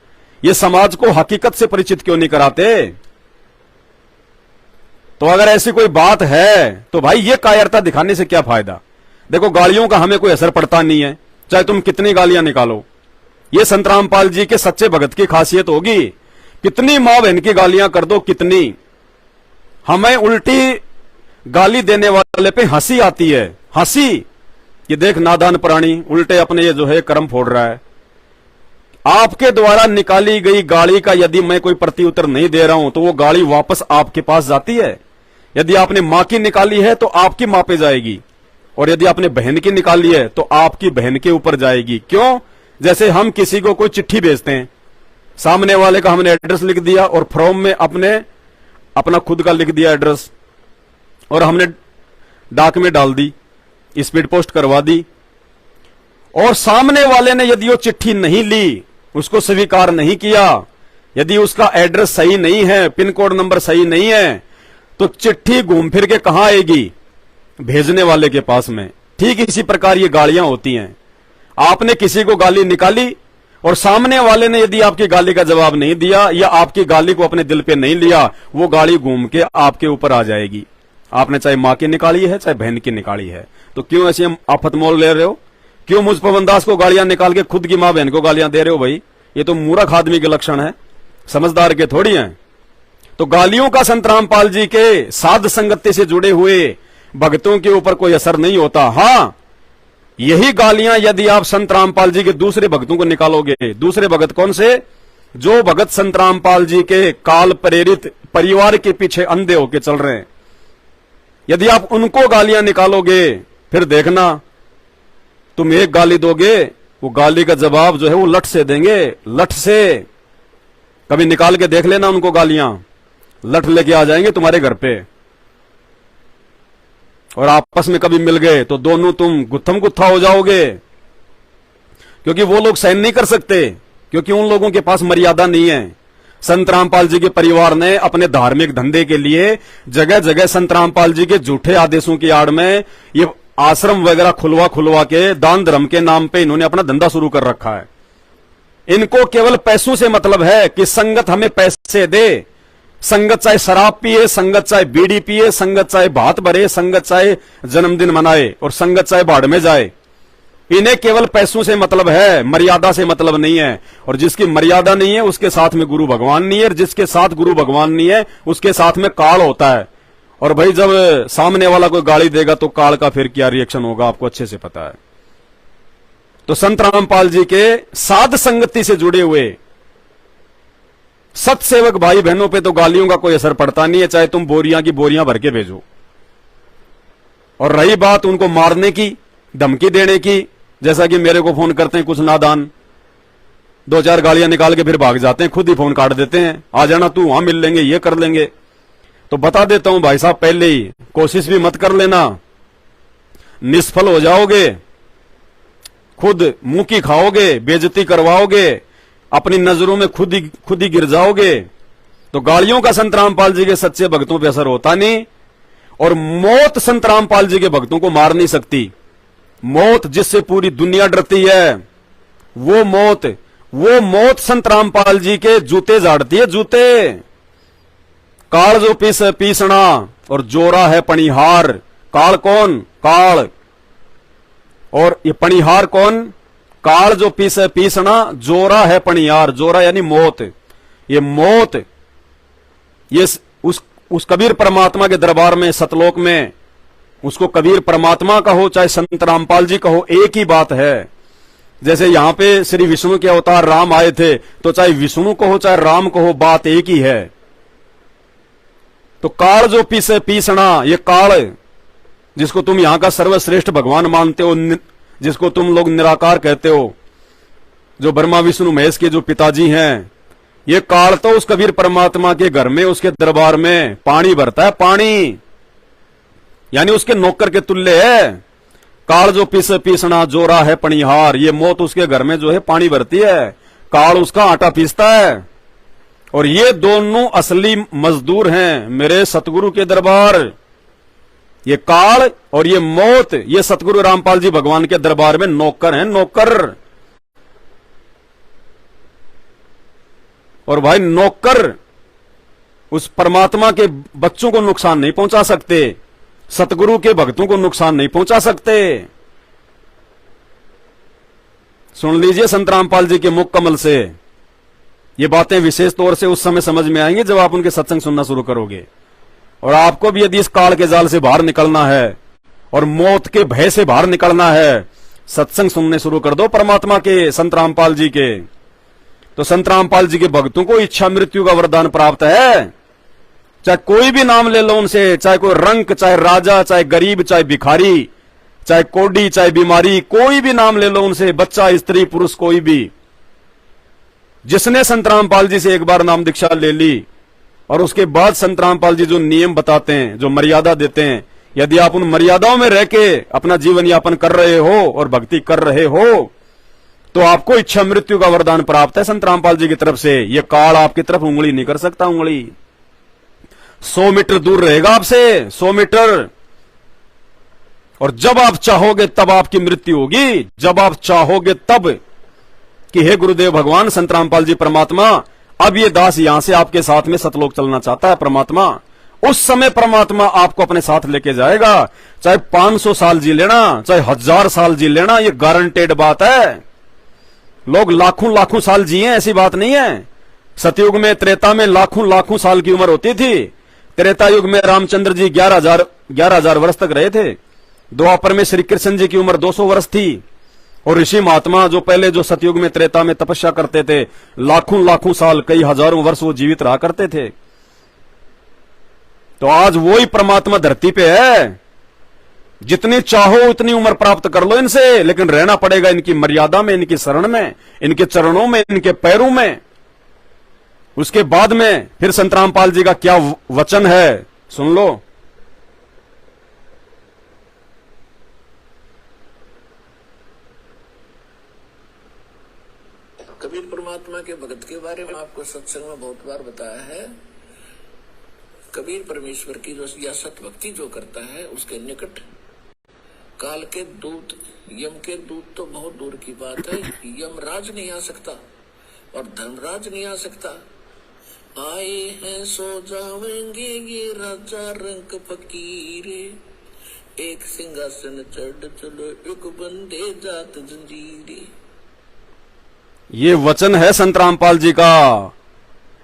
ये समाज को हकीकत से परिचित क्यों नहीं कराते? तो अगर ऐसी कोई बात है तो भाई ये कायरता दिखाने से क्या फायदा? देखो, गालियों का हमें कोई असर पड़ता नहीं है, चाहे तुम कितनी गालियां निकालो। ये संत रामपाल जी के सच्चे भगत की खासियत होगी। कितनी मां बहन की गालियां कर दो, कितनी, हमें उल्टी गाली देने वाले पे हंसी आती है। हंसी कि देख नादान प्राणी उल्टे अपने ये जो है कर्म फोड़ रहा है। आपके द्वारा निकाली गई गाली का यदि मैं कोई प्रत्युत्तर नहीं दे रहा हूं तो वो गाली वापस आपके पास जाती है। यदि आपने मां की निकाली है तो आपकी मां पे जाएगी, और यदि आपने बहन की निकाली है तो आपकी बहन के ऊपर जाएगी। क्यों? जैसे हम किसी को कोई चिट्ठी भेजते हैं, सामने वाले का हमने एड्रेस लिख दिया और फॉर्म में अपना खुद का लिख दिया एड्रेस, और हमने डाक में डाल दी, स्पीड पोस्ट करवा दी, और सामने वाले ने यदि वो चिट्ठी नहीं ली, उसको स्वीकार नहीं किया, यदि उसका एड्रेस सही नहीं है, पिन कोड नंबर सही नहीं है, तो चिट्ठी घूम फिर के कहां आएगी? भेजने वाले के पास में। ठीक इसी प्रकार ये गालियां होती हैं। आपने किसी को गाली निकाली और सामने वाले ने यदि आपकी गाली का जवाब नहीं दिया या आपकी गाली को अपने दिल पे नहीं लिया, वो गाली घूम के आपके ऊपर आ जाएगी। आपने चाहे मां की निकाली है, चाहे बहन की निकाली है, तो क्यों ऐसी आफत मोल ले रहे हो? क्यों मुझ पवनदास को गालियां निकाल के खुद की मां बहन को गालियां दे रहे हो? भाई ये तो मूर्ख आदमी के लक्षण है, समझदार के थोड़ी हैं। तो गालियों का संत रामपाल जी के साध संगति से जुड़े हुए भक्तों के ऊपर कोई असर नहीं होता। हां, यही गालियां यदि आप संत रामपाल जी के दूसरे भक्तों को निकालोगे, दूसरे भगत कौन से? जो भगत संत रामपाल जी के काल प्रेरित परिवार के पीछे अंधे होके चल रहे हैं, यदि आप उनको गालियां निकालोगे, फिर देखना तुम एक गाली दोगे, वो गाली का जवाब जो है वो लठ से देंगे। लठ से कभी निकाल के देख लेना उनको गालियां, लठ लेके आ जाएंगे तुम्हारे घर पे, और आपस में कभी मिल गए तो दोनों तुम गुत्थम गुत्था हो जाओगे, क्योंकि वो लोग सहन नहीं कर सकते, क्योंकि उन लोगों के पास मर्यादा नहीं है। संत रामपाल जी के परिवार ने अपने धार्मिक धंधे के लिए जगह जगह संत रामपाल जी के झूठे आदेशों की आड़ में ये आश्रम वगैरह खुलवा के दान धर्म के नाम पे इन्होंने अपना धंधा शुरू कर रखा है। इनको केवल पैसों से मतलब है कि संगत हमें पैसे दे। संगत चाहे शराब पिए, संगत चाहे बीड़ी पिए, संगत चाहे भात भरे, संगत चाहे जन्मदिन मनाए, और संगत चाहे बाढ़ में जाए। इन्हें केवल पैसों से मतलब है, मर्यादा से मतलब नहीं है। और जिसकी मर्यादा नहीं है उसके साथ में गुरु भगवान नहीं है, और जिसके साथ गुरु भगवान नहीं है उसके साथ में काल होता है। और भाई जब सामने वाला कोई गाली देगा तो काल का फिर क्या रिएक्शन होगा आपको अच्छे से पता है। तो संत रामपाल जी के साध संगति से जुड़े हुए सत्सेवक भाई बहनों पे तो गालियों का कोई असर पड़ता नहीं है, चाहे तुम बोरियां की बोरियां भर के भेजो। और रही बात उनको मारने की, धमकी देने की, जैसा कि मेरे को फोन करते हैं कुछ नादान, 2-4 गालियां निकाल के फिर भाग जाते हैं, खुद ही फोन काट देते हैं, आ जाना तू, वहां मिल लेंगे, ये कर लेंगे। तो बता देता हूं भाई साहब, पहले ही कोशिश भी मत कर लेना, निष्फल हो जाओगे, खुद मुंह की खाओगे, बेइज्जती करवाओगे, अपनी नजरों में खुद ही गिर जाओगे। तो गालियों का संत रामपाल जी के सच्चे भक्तों पे असर होता नहीं, और मौत संत रामपाल जी के भक्तों को मार नहीं सकती। मौत जिससे पूरी दुनिया डरती है, वो मौत संत रामपाल जी के जूते झाड़ती है, जूते। काल जो पीसना और जोरा है पणिहार। काल कौन? काल। और ये पणिहार कौन? काल जो पीसना, जोरा है पणिहार। जोरा यानी मौत। ये मौत, ये उस कबीर परमात्मा के दरबार में, सतलोक में, उसको कबीर परमात्मा कहो चाहे संत रामपाल जी कहो, एक ही बात है। जैसे यहां पे श्री विष्णु के अवतार राम आए थे, तो चाहे विष्णु कहो चाहे राम कहो, बात एक ही है। तो काल जो पीसना, ये काल जिसको तुम यहां का सर्वश्रेष्ठ भगवान मानते हो, जिसको तुम लोग निराकार कहते हो, जो ब्रह्मा विष्णु महेश के जो पिताजी हैं, ये काल तो उस कबीर परमात्मा के घर में, उसके दरबार में पानी भरता है, पानी, यानी उसके नौकर के तुल्य है। काल जो पीसना, जोरा है पणिहार, ये मौत उसके घर में जो है पानी भरती है, काल उसका आटा पीसता है। और ये दोनों असली मजदूर हैं मेरे सतगुरु के दरबार। ये काल और ये मौत, ये सतगुरु रामपाल जी भगवान के दरबार में नौकर हैं, नौकर। और भाई नौकर उस परमात्मा के बच्चों को नुकसान नहीं पहुंचा सकते, सतगुरु के भक्तों को नुकसान नहीं पहुंचा सकते। सुन लीजिए संत रामपाल जी के मुख कमल से ये बातें विशेष तौर से उस समय समझ में आएंगी जब आप उनके सत्संग सुनना शुरू करोगे। और आपको भी यदि इस काल के जाल से बाहर निकलना है और मौत के भय से बाहर निकलना है, सत्संग सुनने शुरू कर दो परमात्मा के, संत रामपाल जी के। तो संत रामपाल जी के भक्तों को इच्छा मृत्यु का वरदान प्राप्त है। चाहे कोई भी नाम ले लो उनसे, चाहे कोई रंक, चाहे राजा, चाहे गरीब, चाहे भिखारी, चाहे कोडी, चाहे बीमारी, कोई भी नाम ले लो उनसे, बच्चा, स्त्री, पुरुष, कोई भी। जिसने संत रामपाल जी से एक बार नाम दीक्षा ले ली और उसके बाद संत रामपाल जी जो नियम बताते हैं, जो मर्यादा देते हैं, यदि आप उन मर्यादाओं में रह के अपना जीवन यापन कर रहे हो और भक्ति कर रहे हो तो आपको इच्छा मृत्यु का वरदान प्राप्त है संत रामपाल जी की तरफ से। ये काल आपकी तरफ उंगली नहीं कर सकता, उंगली 100 मीटर दूर रहेगा आपसे, 100 मीटर। और जब आप चाहोगे तब आपकी मृत्यु होगी, जब आप चाहोगे तब कि हे गुरुदेव भगवान संत रामपाल जी परमात्मा, अब ये दास यहां से आपके साथ में सतलोक चलना चाहता है परमात्मा। उस समय परमात्मा आपको अपने साथ लेके जाएगा, चाहे 500 साल जी लेना, चाहे 1000 साल जी लेना, ये गारंटेड बात है। लोग लाखों लाखों साल जिए, ऐसी बात नहीं है। सतयुग में, त्रेता में लाखों लाखों साल की उम्र होती थी। त्रेता युग में रामचंद्र जी 11,000 वर्ष तक रहे थे। द्वापर में श्री कृष्ण जी की उम्र 200 वर्ष थी। और ऋषि महात्मा जो पहले जो सतयुग में, त्रेता में तपस्या करते थे, लाखों लाखों साल, कई हजारों वर्ष वो जीवित रहा करते थे। तो आज वही परमात्मा धरती पे है। जितनी चाहो उतनी उम्र प्राप्त कर लो इनसे, लेकिन रहना पड़ेगा इनकी मर्यादा में, इनकी शरण में, इनके चरणों में, इनके पैरों में। उसके बाद में फिर संत रामपाल जी का क्या वचन है सुन लो। कबीर परमात्मा के भगत के बारे में आपको सत्संग में बहुत बार बताया है। कबीर परमेश्वर की जो या सत भक्ति जो करता है उसके निकट काल के दूत, यम के दूत तो बहुत दूर की बात है, यमराज नहीं आ सकता और धर्मराज नहीं आ सकता। आए हैं सो जावेंगे ये राजा रंग फकीरे, एक सिंहासन चढ़ चलो एक बंदे जात जंजीरे। ये वचन है संत रामपाल जी का।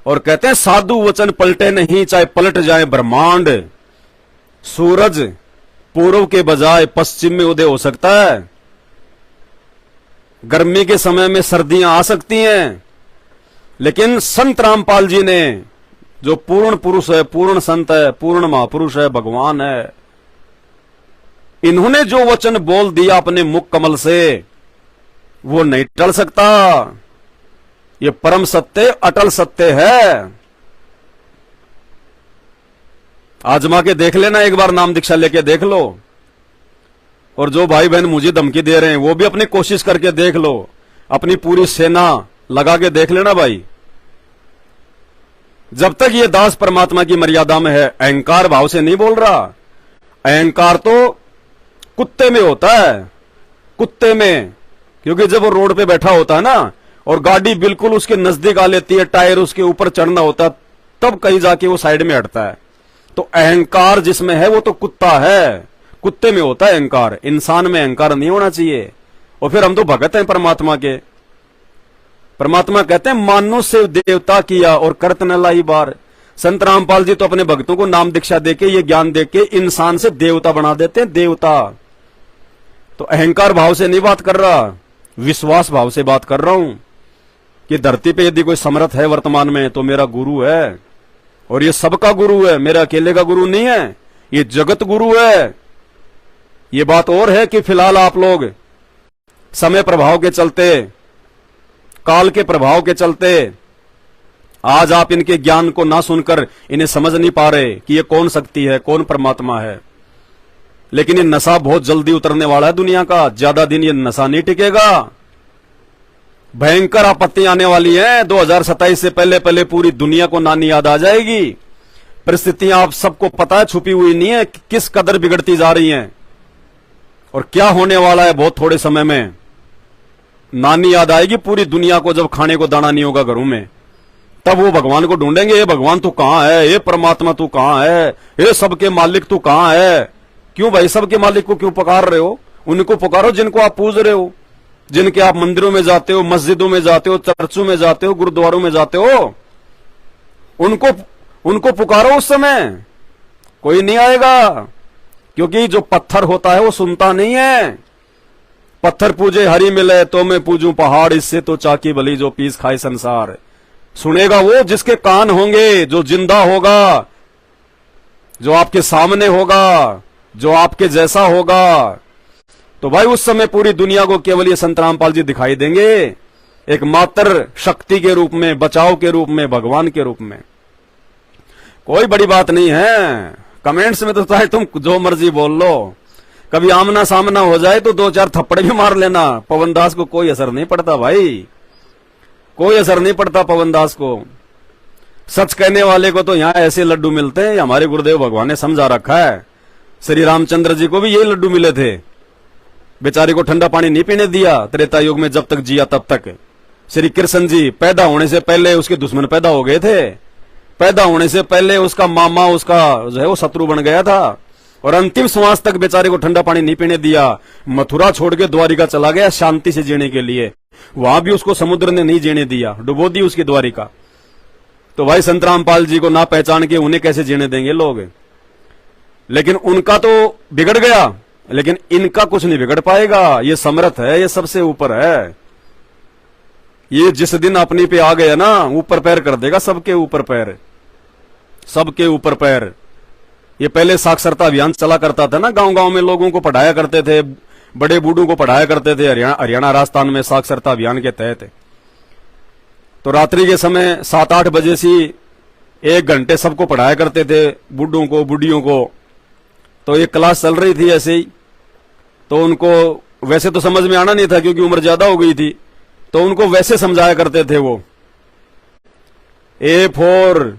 और कहते हैं साधु वचन पलटे नहीं, चाहे पलट जाए ब्रह्मांड। सूरज पूर्व के बजाय पश्चिम में उदय हो सकता है। गर्मी के समय में सर्दियां आ सकती हैं, लेकिन संत रामपाल जी ने, जो पूर्ण पुरुष है, पूर्ण संत है, पूर्ण महापुरुष है, भगवान है, इन्होंने जो वचन बोल दिया अपने मुख कमल से, वो नहीं टल सकता। ये परम सत्य, अटल सत्य है। आजमा के देख लेना, एक बार नाम दीक्षा लेके देख लो। और जो भाई बहन मुझे धमकी दे रहे हैं वो भी अपनी कोशिश करके देख लो, अपनी पूरी सेना लगा के देख लेना भाई। जब तक ये दास परमात्मा की मर्यादा में है, अहंकार भाव से नहीं बोल रहा। अहंकार तो कुत्ते में होता है, कुत्ते में। क्योंकि जब वो रोड पे बैठा होता है ना और गाड़ी बिल्कुल उसके नजदीक आ लेती है, टायर उसके ऊपर चढ़ना होता है, तब कहीं जाके वो साइड में हटता है। तो अहंकार जिसमें है वो तो कुत्ता है, कुत्ते में होता है अहंकार। इंसान में अहंकार नहीं होना चाहिए। और फिर हम तो भगत हैं परमात्मा के। परमात्मा कहते हैं मानो से देवता किया और करत न लाई बार। संत रामपाल जी तो अपने भक्तों को नाम दीक्षा देके, ये ज्ञान देके इंसान से देवता बना देते हैं, देवता। तो अहंकार भाव से नहीं बात कर रहा, विश्वास भाव से बात कर रहा हूं कि धरती पे यदि कोई समर्थ है वर्तमान में तो मेरा गुरु है। और ये सबका गुरु है, मेरा अकेले का गुरु नहीं है, ये जगत गुरु है। ये बात और है कि फिलहाल आप लोग समय प्रभाव के चलते, काल के प्रभाव के चलते आज आप इनके ज्ञान को ना सुनकर इन्हें समझ नहीं पा रहे कि ये कौन शक्ति है, कौन परमात्मा है। लेकिन ये नशा बहुत जल्दी उतरने वाला है दुनिया का, ज्यादा दिन ये नशा नहीं टिकेगा। भयंकर आपत्ति आने वाली है। 2027 से पहले पहले पूरी दुनिया को नानी याद आ जाएगी। परिस्थितियां आप सबको पता है, छुपी हुई नहीं है कि किस कदर बिगड़ती जा रही हैं और क्या होने वाला है। बहुत थोड़े समय में नानी याद आएगी पूरी दुनिया को, जब खाने को दाना नहीं होगा घरों में। तब वो भगवान को ढूंढेंगे, ये भगवान तू कहां है, ये परमात्मा तू कहां है, ये सबके मालिक तू कहां है। क्यों भाई, सबके मालिक को क्यों पुकार रहे हो? उनको पुकारो जिनको आप पूज रहे हो, जिनके आप मंदिरों में जाते हो, मस्जिदों में जाते हो, चर्चों में जाते हो, गुरुद्वारों में जाते हो। उनको पुकारो। उस समय कोई नहीं आएगा, क्योंकि जो पत्थर होता है वो सुनता नहीं है। पत्थर पूजे हरि मिले तो मैं पूजूं पहाड़, इससे तो चाकी भली जो पीस खाए संसार। सुनेगा वो जिसके कान होंगे, जो जिंदा होगा, जो आपके सामने होगा, जो आपके जैसा होगा। तो भाई उस समय पूरी दुनिया को केवल ये संत रामपाल जी दिखाई देंगे, एक मात्र शक्ति के रूप में, बचाव के रूप में, भगवान के रूप में। कोई बड़ी बात नहीं है। कमेंट्स में तो चाहे तुम जो मर्जी बोल लो, कभी आमना सामना हो जाए तो 2-4 थप्पड़ भी मार लेना। पवन दास को कोई असर नहीं पड़ता भाई, कोई असर नहीं पड़ता पवन दास को। सच कहने वाले को तो यहां ऐसे लड्डू मिलते हैं, हमारे गुरुदेव भगवान ने समझा रखा है। श्री रामचंद्र जी को भी यही लड्डू मिले थे, बेचारे को ठंडा पानी नहीं पीने दिया त्रेता युग में, जब तक जिया तब तक। श्री कृष्ण जी पैदा होने से पहले उसके दुश्मन पैदा हो गए थे, पैदा होने से पहले उसका मामा उसका जो है वो शत्रु बन गया था, और अंतिम श्वास तक बेचारे को ठंडा पानी नहीं पीने दिया। मथुरा छोड़ के द्वारिका चला गया शांति से जीने के लिए, वहां भी उसको समुद्र ने नहीं जीने दिया, डुबो दी उसकी द्वारिका। तो भाई संत रामपाल जी को ना पहचान के उन्हें कैसे जीने देंगे लोग? लेकिन उनका तो बिगड़ गया, लेकिन इनका कुछ नहीं बिगड़ पाएगा। ये समर्थ है, ये सबसे ऊपर है। ये जिस दिन अपनी पे आ गया ना, ऊपर पैर कर देगा, सबके ऊपर पैर, सबके ऊपर पैर। ये पहले साक्षरता अभियान चला करता था ना, गांव गांव में लोगों को पढ़ाया करते थे, बड़े बूढ़ों को पढ़ाया करते थे हरियाणा राजस्थान में साक्षरता अभियान के तहत। तो रात्रि के समय 7-8 बजे से 1 घंटे सबको पढ़ाया करते थे, बूढ़ों को, बुढ़ियों को। तो एक क्लास चल रही थी ऐसे ही, तो उनको वैसे तो समझ में आना नहीं था क्योंकि उम्र ज्यादा हो गई थी, तो उनको वैसे समझाया करते थे वो। ए फॉर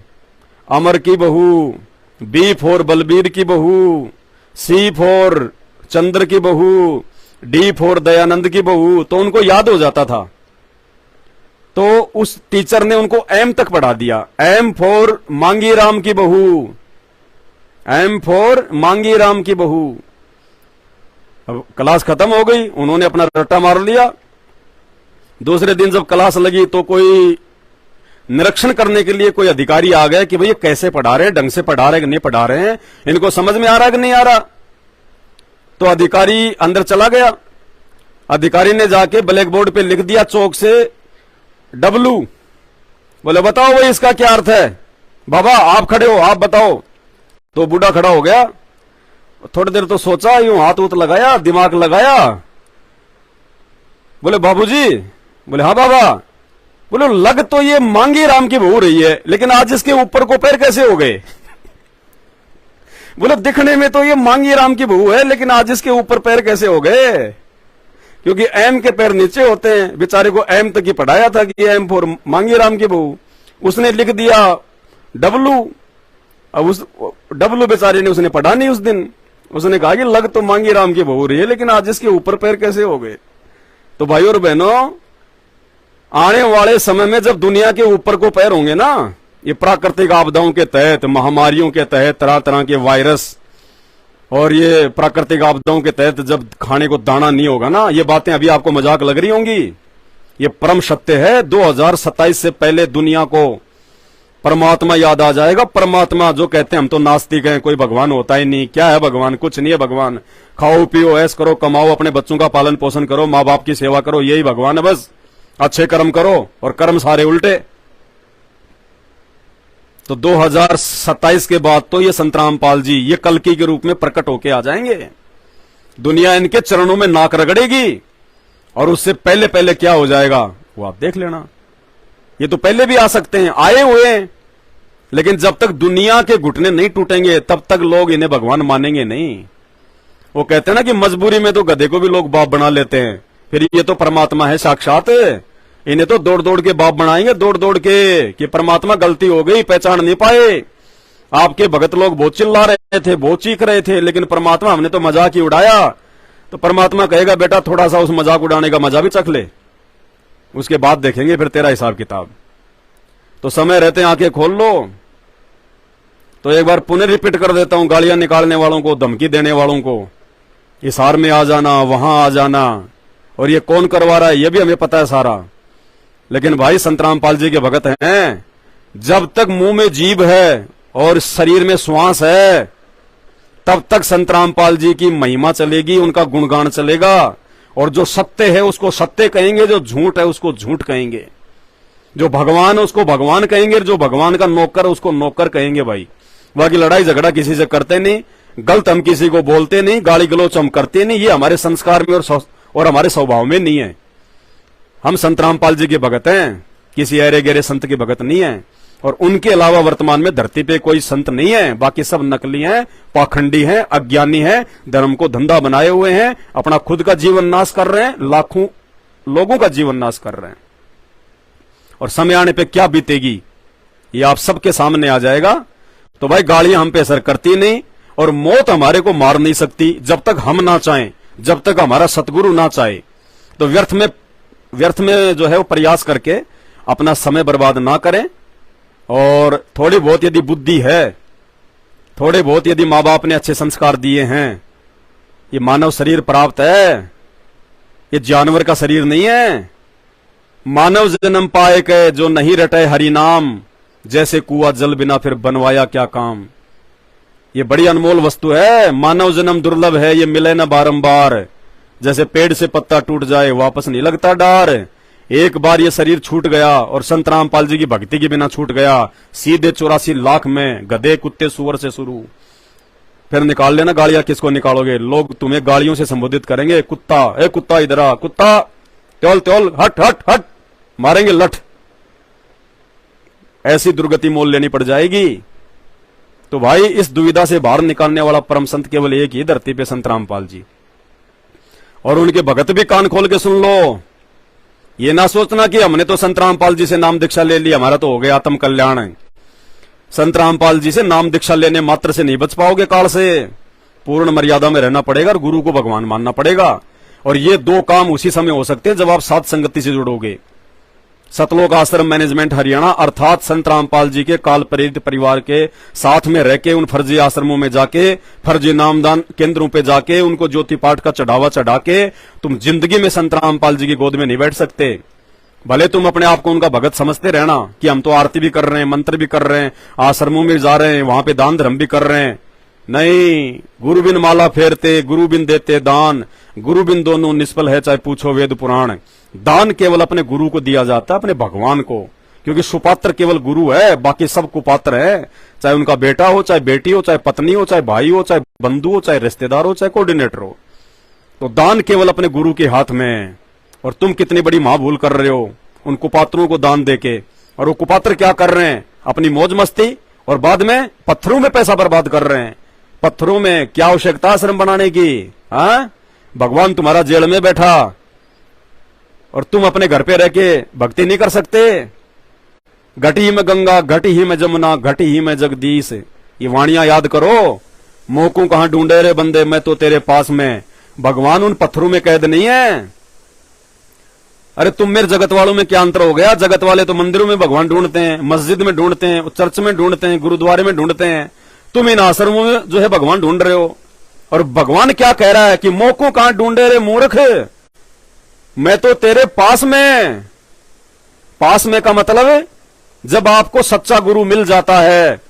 अमर की बहू, बी फॉर बलबीर की बहू, सी फॉर चंद्र की बहू, डी फॉर दयानंद की बहू। तो उनको याद हो जाता था। तो उस टीचर ने उनको एम तक पढ़ा दिया। एम फॉर मांगी राम की बहू, एम फॉर मांगी राम की बहू। अब क्लास खत्म हो गई, उन्होंने अपना रट्टा मार लिया। दूसरे दिन जब क्लास लगी तो कोई निरीक्षण करने के लिए कोई अधिकारी आ गया कि भाई ये कैसे पढ़ा रहे हैं, ढंग से पढ़ा रहे हैं कि नहीं पढ़ा रहे हैं, इनको समझ में आ रहा है कि नहीं आ रहा। तो अधिकारी अंदर चला गया। अधिकारी ने जाके ब्लैक बोर्ड पे लिख दिया चौक से डब्लू। बोले बताओ भाई इसका क्या अर्थ है? बाबा आप खड़े हो, आप बताओ। तो बूढ़ा खड़ा हो गया, थोड़ी देर तो सोचा, यूं हाथ उत लगाया, दिमाग लगाया। बोले बाबूजी, बोले हाँ बाबा। बोले लग तो ये मांगी राम की बहू रही है, लेकिन आज इसके ऊपर को पैर कैसे हो गए? बोले दिखने में तो ये मांगी राम की बहू है, लेकिन आज इसके ऊपर पैर कैसे हो गए? क्योंकि एम के पैर नीचे होते हैं। बेचारे को एम तक ही पढ़ाया था कि एम फॉर मांगी राम की बहू, उसने लिख दिया डब्लू। अब उस डब्लू बेचारे ने उसने पढ़ा नहीं उस दिन। उसने कहा कि लग तो मांगी राम की बहू रही है, लेकिन आज इसके ऊपर पैर कैसे हो गए? तो भाई और बहनों, आने वाले समय में जब दुनिया के ऊपर को पैर होंगे ना, ये प्राकृतिक आपदाओं के तहत, महामारियों के तहत, तरह तरह के वायरस और ये प्राकृतिक आपदाओं के तहत जब खाने को दाना नहीं होगा ना, ये बातें अभी आपको मजाक लग रही होंगी, ये परम सत्य है। 2027 से पहले दुनिया को परमात्मा याद आ जाएगा। परमात्मा जो कहते हैं हम तो नास्तिक हैं, कोई भगवान होता ही नहीं। क्या है भगवान? कुछ नहीं है भगवान। खाओ पियो ऐश करो, कमाओ, अपने बच्चों का पालन पोषण करो, माँ बाप की सेवा करो, यही भगवान है बस। अच्छे कर्म करो और कर्म सारे उल्टे। तो 2027 के बाद तो ये संत रामपाल जी ये कल्कि के रूप में प्रकट होके आ जाएंगे। दुनिया इनके चरणों में नाक रगड़ेगी, और उससे पहले पहले क्या हो जाएगा वो आप देख लेना। ये तो पहले भी आ सकते हैं, आए हुए हैं, लेकिन जब तक दुनिया के घुटने नहीं टूटेंगे तब तक लोग इन्हें भगवान मानेंगे नहीं। वो कहते हैं ना कि मजबूरी में तो गधे को भी लोग बाप बना लेते हैं, फिर ये तो परमात्मा है साक्षात। इन्हें तो दौड़ दौड़ के बाप बनाएंगे, दौड़ दौड़ के, कि परमात्मा गलती हो गई, पहचान नहीं पाए। आपके भगत लोग बहुत चिल्ला रहे थे, बहुत चीख रहे थे, लेकिन परमात्मा हमने तो मजाक ही उड़ाया। तो परमात्मा कहेगा बेटा थोड़ा सा उस मजाक उड़ाने का मजा भी चख ले, उसके बाद देखेंगे फिर तेरा हिसाब किताब। तो समय रहते आंखें खोल लो। तो एक बार पुनः रिपीट कर देता हूं, गालियां निकालने वालों को, धमकी देने वालों को, हिसार में आ जाना, वहां आ जाना, और ये कौन करवा रहा है ये भी हमें पता है सारा। लेकिन भाई संत रामपाल जी के भगत हैं, जब तक मुंह में जीभ है और शरीर में श्वास है तब तक संत रामपाल जी की महिमा चलेगी, उनका गुणगान चलेगा। और जो सत्य है उसको सत्य कहेंगे, जो झूठ है उसको झूठ कहेंगे, जो भगवान है उसको भगवान कहेंगे, जो भगवान का नौकर है उसको नौकर कहेंगे। भाई बाकी लड़ाई झगड़ा किसी से करते नहीं, गलत हम किसी को बोलते नहीं, गाली गलौच हम करते नहीं, ये हमारे संस्कार में और हमारे स्वभाव में नहीं है। हम संत रामपाल जी के भगत हैं, किसी अरे गहरे संत के भगत नहीं है। और उनके अलावा वर्तमान में धरती पे कोई संत नहीं है, बाकी सब नकली हैं, पाखंडी हैं, अज्ञानी हैं, धर्म को धंधा बनाए हुए हैं, अपना खुद का जीवन नाश कर रहे हैं, लाखों लोगों का जीवन नाश कर रहे हैं। और समय आने पे क्या बीतेगी ये आप सबके सामने आ जाएगा। तो भाई गालियां हम पे असर करती नहीं, और मौत हमारे को मार नहीं सकती जब तक हम ना चाहें, जब तक हमारा सतगुरु ना चाहे। तो व्यर्थ में जो है वो प्रयास करके अपना समय बर्बाद ना करें। और थोड़ी बहुत यदि बुद्धि है, थोड़े बहुत यदि माँ बाप ने अच्छे संस्कार दिए हैं, ये मानव शरीर प्राप्त है, ये जानवर का शरीर नहीं है। मानव जन्म पाए के जो नहीं रटे हरि नाम, जैसे कुआ जल बिना फिर बनवाया क्या काम। ये बड़ी अनमोल वस्तु है, मानव जन्म दुर्लभ है, ये मिले न बारंबार। जैसे पेड़ से पत्ता टूट जाए वापस नहीं लगता डार। एक बार ये शरीर छूट गया और संत रामपाल जी की भक्ति के बिना छूट गया, सीधे 84 लाख में गधे कुत्ते सुअर से शुरू। फिर निकाल लेना गालियां, किसको निकालोगे? लोग तुम्हें गालियों से संबोधित करेंगे, कुत्ता, ए कुत्ता इधर आ, कुत्ता त्योल त्योल, हट हट हट, मारेंगे लठ। ऐसी दुर्गति मोल लेनी पड़ जाएगी। तो भाई इस दुविधा से बाहर निकालने वाला परम संत केवल एक ही धरती पे संत रामपाल जी। और उनके भगत भी कान खोल के सुन लो। ये ना सोचना कि हमने तो संत रामपाल जी से नाम दीक्षा ले ली, हमारा तो हो गया आत्म कल्याण है। संत रामपाल जी से नाम दीक्षा लेने मात्र से नहीं बच पाओगे काल से, पूर्ण मर्यादा में रहना पड़ेगा और गुरु को भगवान मानना पड़ेगा। और ये दो काम उसी समय हो सकते हैं जब आप सात संगति से जुड़ोगे। सतलोक आश्रम मैनेजमेंट हरियाणा अर्थात संत रामपाल जी के काल प्रेरित परिवार के साथ में रह के, उन फर्जी आश्रमों में जाके, फर्जी नामदान केंद्रों पे जाके, उनको ज्योति पाठ का चढ़ावा चढ़ा के तुम जिंदगी में संत रामपाल जी की गोद में नहीं बैठ सकते। भले तुम अपने आप को उनका भगत समझते रहना कि हम तो आरती भी कर रहे हैं, मंत्र भी कर रहे हैं, आश्रमों में जा रहे हैं, वहां पे दान धर्म भी कर रहे हैं। नहीं, गुरु बिन माला फेरते, गुरु बिन देते दान, गुरु बिन दोनों निष्फल है चाहे पूछो वेद पुराण। दान केवल अपने गुरु को दिया जाता है, अपने भगवान को, क्योंकि सुपात्र केवल गुरु है, बाकी सब कुपात्र है। चाहे उनका बेटा हो, चाहे बेटी हो, चाहे पत्नी हो, चाहे भाई हो, चाहे बंधु हो, चाहे रिश्तेदार हो, चाहे कोऑर्डिनेटर हो। तो दान केवल अपने गुरु के हाथ में है। और तुम कितनी बड़ी महाभूल कर रहे हो उन कुपात्रों को दान देके। और वो कुपात्र क्या कर रहे हैं? अपनी मौज मस्ती, और बाद में पत्थरों में पैसा बर्बाद कर रहे हैं। पत्थरों में क्या आवश्यकता आश्रम बनाने की? हाँ, भगवान तुम्हारा जेल में बैठा और तुम अपने घर पे रह के भक्ति नहीं कर सकते। घटी ही में गंगा, घटी ही में जमुना, घटी ही में जगदीश, ये वाणियां याद करो। मोकू कहां ढूंढे रे बंदे, मैं तो तेरे पास में। भगवान उन पत्थरों में कैद नहीं है। अरे तुम मेरे जगत वालों में क्या अंतर हो गया? जगत वाले तो मंदिरों में भगवान ढूंढते हैं, मस्जिद में ढूंढते हैं, चर्च में ढूंढते हैं, गुरुद्वारे में ढूंढते हैं। तुम इन आश्रमों में जो है भगवान ढूंढ रहे हो। और भगवान क्या कह रहा है कि मोको कहां ढूंढे रे मूर्ख, मैं तो तेरे पास में। पास में का मतलब है जब आपको सच्चा गुरु मिल जाता है,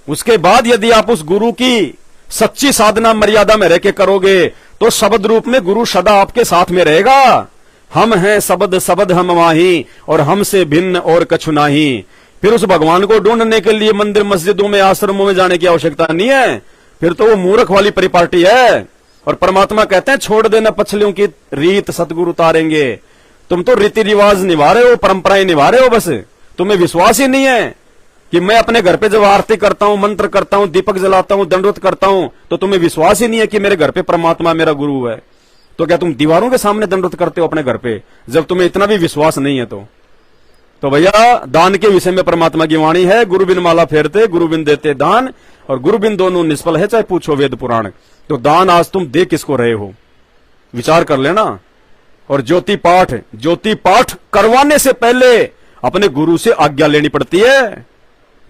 उसके बाद यदि आप उस गुरु की सच्ची साधना मर्यादा में रह के करोगे तो शब्द रूप में गुरु सदा आपके साथ में रहेगा। हम हैं शब्द, शब्द हम माही, और हमसे भिन्न और कछु नाही। फिर उस भगवान को ढूंढने के लिए मंदिर मस्जिदों में आश्रमों में जाने की आवश्यकता नहीं है। फिर तो वो मूर्ख वाली परिपाटी है। और परमात्मा कहते हैं छोड़ देना पछलियों की रीत, सतगुरु उतारेंगे। तुम तो रीति रिवाज निभा रहे हो, परंपराएं निभा रहे हो, बस तुम्हें विश्वास ही नहीं है कि मैं अपने घर पे जब आरती करता हूं, मंत्र करता हूं, दीपक जलाता हूं, दंडवत करता हूं, तो तुम्हें विश्वास ही नहीं है कि मेरे घर पे परमात्मा मेरा गुरु है। तो क्या तुम दीवारों के सामने दंडवत करते हो अपने घर पे, जब तुम्हें इतना भी विश्वास नहीं है? तो तो भैया दान के विषय में परमात्मा की वाणी है, गुरु बिन माला फेरते गुरु बिन देते दान, और गुरु बिन दोनों निष्फल है, चाहे पूछो वेद पुराण। तो दान आज तुम दे किसको रहे हो, विचार कर लेना। और ज्योति पाठ करवाने से पहले अपने गुरु से आज्ञा लेनी पड़ती है।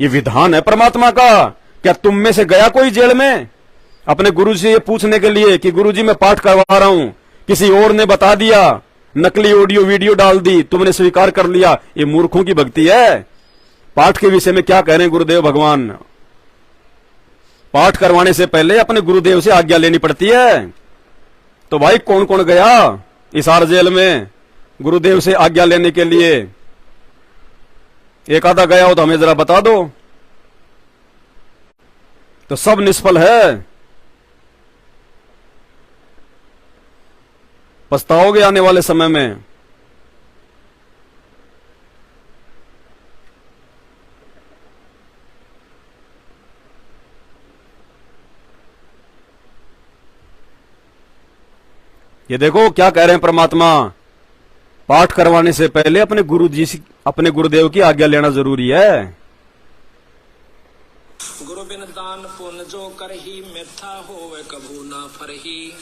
ये विधान है परमात्मा का। क्या तुम में से गया कोई जेल में अपने गुरु से ये पूछने के लिए कि गुरुजी मैं पाठ करवा रहा हूं, किसी और ने बता दिया, नकली ऑडियो वीडियो डाल दी, तुमने स्वीकार कर लिया? ये मूर्खों की भक्ति है। पाठ के विषय में क्या कह रहे हैं गुरुदेव भगवान? पाठ करवाने से पहले अपने गुरुदेव से आज्ञा लेनी पड़ती है। तो भाई कौन कौन गया इस आर जेल में गुरुदेव से आज्ञा लेने के लिए? एक आधा गया हो तो हमें जरा बता दो। तो सब निष्फल है, पछताओगे आने वाले समय में। ये देखो क्या कह रहे हैं परमात्मा, पाठ करवाने से पहले अपने अपने गुरुदेव की आज्ञा लेना जरूरी है। गुरु बिन दान पुण्य जो कर ही मिथ्या होवे कभू ना फरही।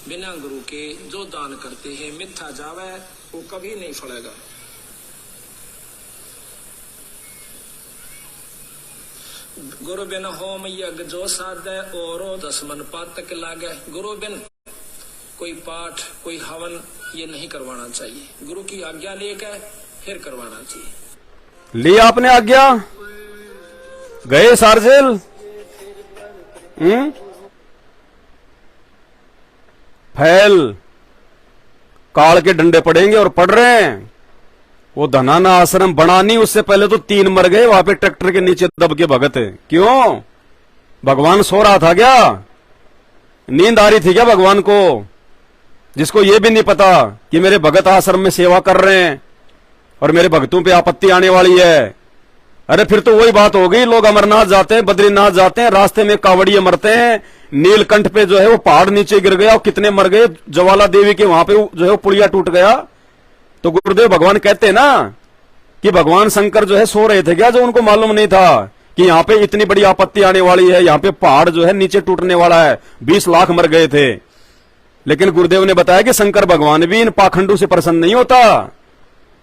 बिना गुरु के जो दान करते हैं मिथ्या जावे, वो कभी नहीं फलेगा। गुरु बिन होम यज्ञ जो साधे औरो 10 मन पातक लागे। गुरु बिन कोई पाठ कोई हवन ये नहीं करवाना चाहिए, गुरु की आज्ञा लेकर फिर करवाना चाहिए। लिया आपने आज्ञा, गए सारजेल, फैल काल के डंडे पड़ेंगे और पड़ रहे हैं। वो धनाना आश्रम बनानी उससे पहले तो 3 मर गए वहां पे ट्रैक्टर के नीचे दब के भगत। क्यों? भगवान सो रहा था क्या? नींद आ रही थी क्या भगवान को? जिसको ये भी नहीं पता कि मेरे भगत आश्रम में सेवा कर रहे हैं और मेरे भक्तों पे आपत्ति आने वाली है। अरे फिर तो वही बात हो गई, लोग अमरनाथ जाते हैं, बद्रीनाथ जाते हैं, रास्ते में कावड़िए मरते हैं, नीलकंठ पे जो है वो पहाड़ नीचे गिर गया और कितने मर गए, ज्वाला देवी के वहां पे जो है वो पुलिया टूट गया। तो गुरुदेव भगवान कहते हैं ना कि भगवान शंकर जो है सो रहे थे क्या, जो उनको मालूम नहीं था कि यहाँ पे इतनी बड़ी आपत्ति आने वाली है, यहाँ पे पहाड़ जो है नीचे टूटने वाला है, 20 लाख मर गए थे। लेकिन गुरुदेव ने बताया कि शंकर भगवान भी इन पाखंडों से प्रसन्न नहीं होता।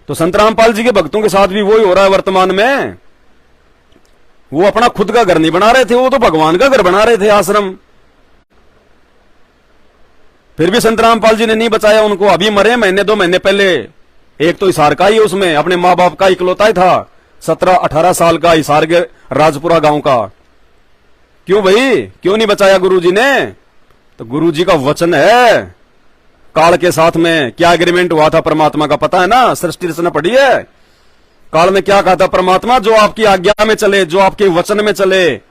तो संत रामपाल जी के भक्तों के साथ भी वही हो रहा है वर्तमान में। वो अपना खुद का घर नहीं बना रहे थे, वो तो भगवान का घर बना रहे थे आश्रम। फिर भी संत रामपाल जी ने नहीं बचाया उनको। अभी मरे महीने 2 महीने पहले। एक तो हिसार का ही उसमें अपने माँ बाप का इकलौता ही था, 17-18 साल का, हिसार के राजपुरा गांव का। क्यों भाई, क्यों नहीं बचाया गुरुजी ने? तो गुरुजी का वचन है। काल के साथ में क्या एग्रीमेंट हुआ था परमात्मा का पता है ना, सृष्टि रचना पड़ी है। काल में क्या कहा था परमात्मा? जो आपकी आज्ञा में चले, जो आपके वचन में चले,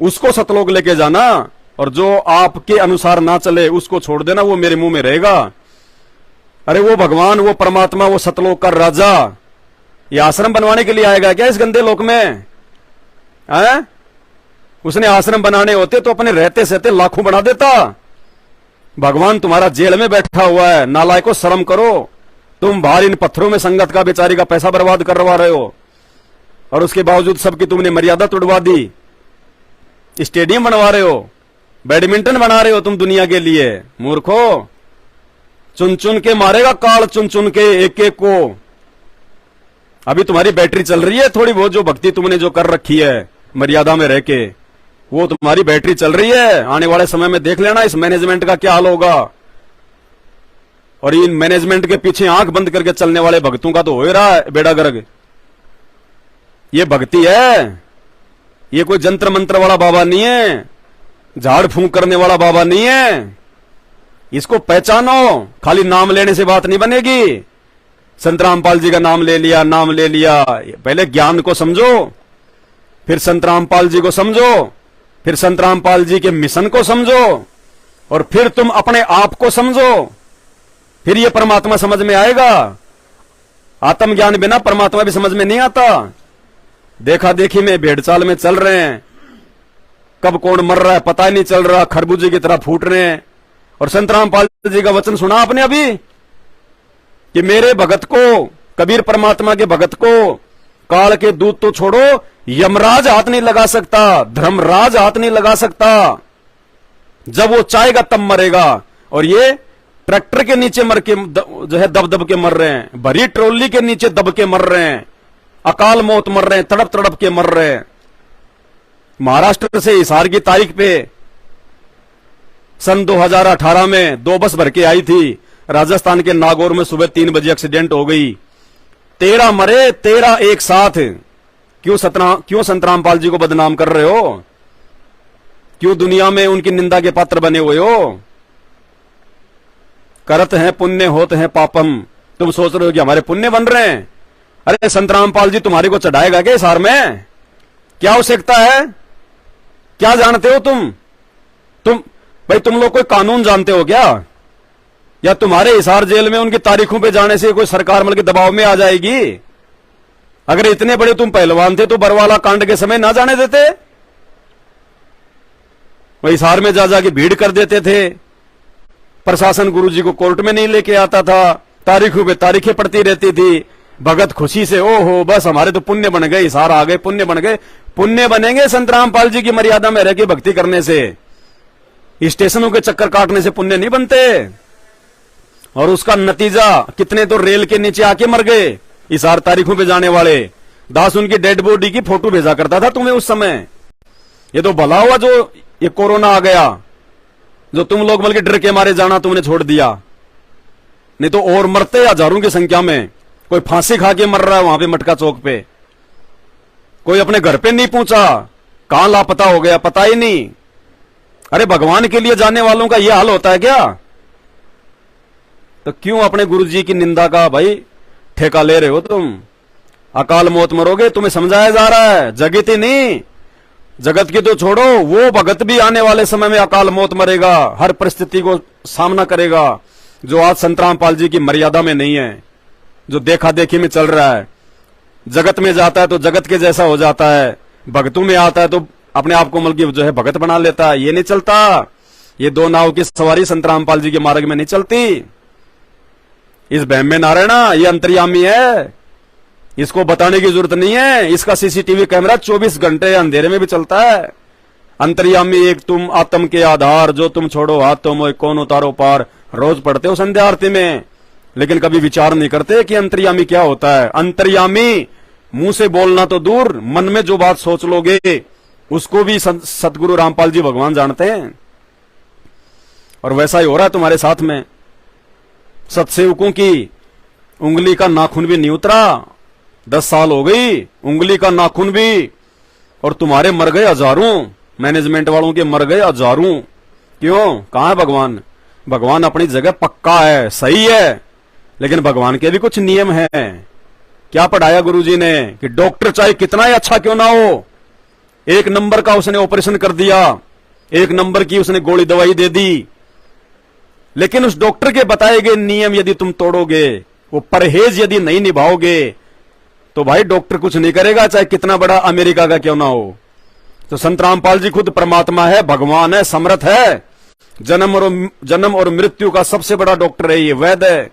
उसको सतलोक लेके जाना, और जो आपके अनुसार ना चले उसको छोड़ देना, वो मेरे मुंह में रहेगा। अरे वो भगवान, वो परमात्मा, वो सतलोक का राजा ये आश्रम बनवाने के लिए आएगा क्या इस गंदे लोक में? है? उसने आश्रम बनाने होते तो अपने रहते सहते लाखों बना देता। भगवान तुम्हारा जेल में बैठा हुआ है, नालायकों शर्म करो। तुम बाहर इन पत्थरों में संगत का बेचारी का पैसा बर्बाद करवा रहे हो, और उसके बावजूद सबकी तुमने मर्यादा तोड़वा दी। स्टेडियम बनवा रहे हो, बैडमिंटन बना रहे हो तुम दुनिया के लिए। मूर्खो, चुन चुन के मारेगा काल, चुन चुन के एक एक को। अभी तुम्हारी बैटरी चल रही है थोड़ी बहुत, जो भक्ति तुमने जो कर रखी है मर्यादा में रह के, वो तुम्हारी बैटरी चल रही है। आने वाले समय में देख लेना इस मैनेजमेंट का क्या हाल होगा। और इन मैनेजमेंट के पीछे आंख बंद करके चलने वाले भक्तों का तो हो ही रहा है बेड़ा गर्क। ये भक्ति है, ये कोई जंत्र मंत्र वाला बाबा नहीं है, झाड़ फूंक करने वाला बाबा नहीं है। इसको पहचानो, खाली नाम लेने से बात नहीं बनेगी। संत रामपाल जी का नाम ले लिया, नाम ले लिया, पहले ज्ञान को समझो, फिर संत रामपाल जी को समझो, फिर संत रामपाल जी के मिशन को समझो, और फिर तुम अपने आप को समझो, फिर ये परमात्मा समझ में आएगा। आत्मज्ञान बिना परमात्मा भी समझ में नहीं आता। देखा देखी में भेड़चाल में चल रहे हैं, कब कौन मर रहा है पता ही नहीं चल रहा, खरबूजे की तरह फूट रहे हैं। और संत रामपाल जी का वचन सुना आपने अभी कि मेरे भगत को कबीर परमात्मा के भगत को काल के दूत तो छोड़ो, यमराज हाथ नहीं लगा सकता, धर्मराज हाथ नहीं लगा सकता। जब वो चाहेगा तब मरेगा। और ये ट्रैक्टर के नीचे मर के जो है दब दब के मर रहे हैं, भरी ट्रॉली के नीचे दब के मर रहे हैं, अकाल मौत मर रहे हैं, तड़प तड़प के मर रहे हैं। महाराष्ट्र से हिसार की तारीख पे सन 2018 में 2 बस भर के आई थी, राजस्थान के नागौर में सुबह 3 बजे एक्सीडेंट हो गई, 13 मरे, 13 एक साथ। क्यों संतरामपाल जी को बदनाम कर रहे हो? क्यों दुनिया में उनकी निंदा के पात्र बने हुए हो? करत हैं पुण्य होत हैं पापम, तुम सोच रहे हो कि हमारे पुण्य बन रहे हैं? अरे संतरामपाल जी तुम्हारे को चढ़ाएगा क्या हिसार में? क्या आवश्यकता है? क्या जानते हो तुम भाई तुम लोग कोई कानून जानते हो क्या? या तुम्हारे हिसार जेल में उनकी तारीखों पे जाने से कोई सरकार मिल के दबाव में आ जाएगी? अगर इतने बड़े तुम पहलवान थे तो बरवाला कांड के समय ना जाने देते? वह हिसार में जा जाके भीड़ कर देते थे, प्रशासन गुरुजी को कोर्ट में नहीं लेके आता था, तारीखों पे तारीखें पड़ती रहती थी। भगत खुशी से ओहो बस हमारे तो पुण्य बन गए, हिसार आ गए, पुण्य बन गए। पुण्य बनेंगे संतरामपाल जी की मर्यादा में रह के भक्ति करने से, स्टेशनों के चक्कर काटने से पुण्य नहीं बनते। और उसका नतीजा कितने तो रेल के नीचे आके मर गए हिसार तारीखों पे जाने वाले। दास उनकी डेड बॉडी की फोटो भेजा करता था तुम्हें उस समय। ये तो भला हुआ जो ये कोरोना आ गया, जो तुम लोग बल्कि डर के मारे जाना तुमने छोड़ दिया, नहीं तो और मरते हजारों की संख्या में। कोई फांसी खा के मर रहा है वहां पे मटका चौक पे, कोई अपने घर पे नहीं पहुंचा, कहां लापता हो गया पता ही नहीं। अरे भगवान के लिए जाने वालों का यह हाल होता है क्या? तो क्यों अपने गुरुजी की निंदा का भाई ठेका ले रहे हो तुम? अकाल मौत मरोगे, तुम्हें समझाया जा रहा है, जगत ही नहीं, जगत की तो छोड़ो, वो भगत भी आने वाले समय में अकाल मौत मरेगा, हर परिस्थिति को सामना करेगा, जो आज संतरामपाल जी की मर्यादा में नहीं है, जो देखा देखी में चल रहा है। जगत में जाता है तो जगत के जैसा हो जाता है, भगतों में आता है तो अपने आप को मल्कि जो है भगत बना लेता है। ये नहीं चलता। ये दो नाव की सवारी संतरामपाल जी के मार्ग में नहीं चलती। इस बहम में ना रहना, ये अंतर्यामी है, इसको बताने की जरूरत नहीं है। इसका सीसीटीवी कैमरा 24 घंटे अंधेरे में भी चलता है। अंतर्यामी एक तुम, आत्म के आधार, जो तुम छोड़ो हाथ तो मोय कौन उतारो पार, रोज पढ़ते हो संध्या आरती में, लेकिन कभी विचार नहीं करते कि अंतर्यामी क्या होता है। अंतर्यामी मुंह से बोलना तो दूर, मन में जो बात सोच लोगे उसको भी सतगुरु रामपाल जी भगवान जानते हैं। और वैसा ही हो रहा है तुम्हारे साथ में। सतसेवकों की उंगली का नाखून भी नहीं उतरा, 10 साल हो गई, उंगली का नाखून भी, और तुम्हारे मर गए हजारों, मैनेजमेंट वालों के मर गए हजारों। क्यों? कहां है भगवान? भगवान अपनी जगह पक्का है, सही है, लेकिन भगवान के भी कुछ नियम हैं। क्या पढ़ाया गुरुजी ने कि डॉक्टर चाहे कितना ही अच्छा क्यों ना हो, 1 नंबर का उसने ऑपरेशन कर दिया, 1 नंबर की उसने गोली दवाई दे दी, लेकिन उस डॉक्टर के बताए गए नियम यदि तुम तोड़ोगे, वो परहेज यदि नहीं निभाओगे, तो भाई डॉक्टर कुछ नहीं करेगा, चाहे कितना बड़ा अमेरिका का क्यों ना हो। तो संत रामपाल जी खुद परमात्मा है, भगवान है, समर्थ है, जन्म और मृत्यु का सबसे बड़ा डॉक्टर है, ये वैद है।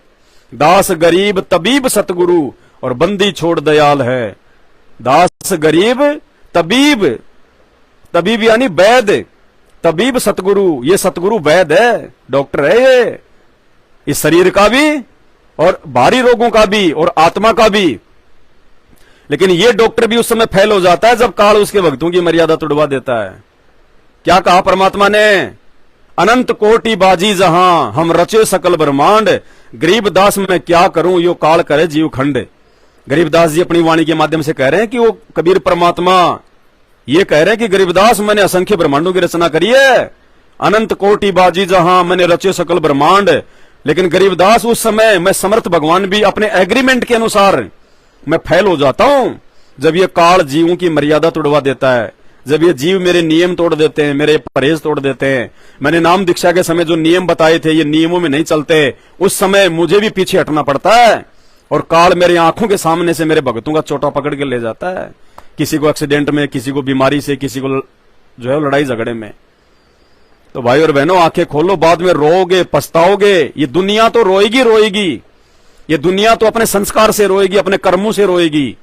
दास गरीब तबीब सतगुरु और बंदी छोड़ दयाल है। दास गरीब तबीब, तबीब यानी वैद, तबीब सतगुरु, ये सतगुरु वैद है, डॉक्टर है ये, इस शरीर का भी और भारी रोगों का भी और आत्मा का भी। लेकिन ये डॉक्टर भी उस समय फेल हो जाता है जब काल उसके भक्तों की मर्यादा तोड़वा देता है। क्या कहा परमात्मा ने? अनंत कोटि बाजी जहां हम रचे सकल ब्रह्मांड, गरीबदास मैं क्या करूं यो काल करे जीव खंड। गरीबदास जी अपनी वाणी के माध्यम से कह रहे हैं कि वो कबीर परमात्मा ये कह रहे हैं कि गरीबदास मैंने असंख्य ब्रह्मांडों की रचना करी है, अनंत कोटि बाजी जहां मैंने रचे सकल ब्रह्मांड। लेकिन गरीबदास उस समय मैं समर्थ भगवान भी अपने एग्रीमेंट के अनुसार मैं फेल हो जाता हूं जब ये काल जीवों की मर्यादा तोड़वा देता है, जब ये जीव मेरे नियम तोड़ देते हैं, मेरे परहेज तोड़ देते हैं। मैंने नाम दीक्षा के समय जो नियम बताए थे ये नियमों में नहीं चलते, उस समय मुझे भी पीछे हटना पड़ता है और काल मेरी आंखों के सामने से मेरे भक्तों का चोटा पकड़ के ले जाता है, किसी को एक्सीडेंट में, किसी को बीमारी से, किसी को जो है लड़ाई झगड़े में। तो भाई और बहनों आंखें खोलो, बाद में रोओगे, पछताओगे। ये दुनिया तो रोएगी रोएगी, ये दुनिया तो अपने संस्कार से रोएगी, अपने कर्मों से रोएगी,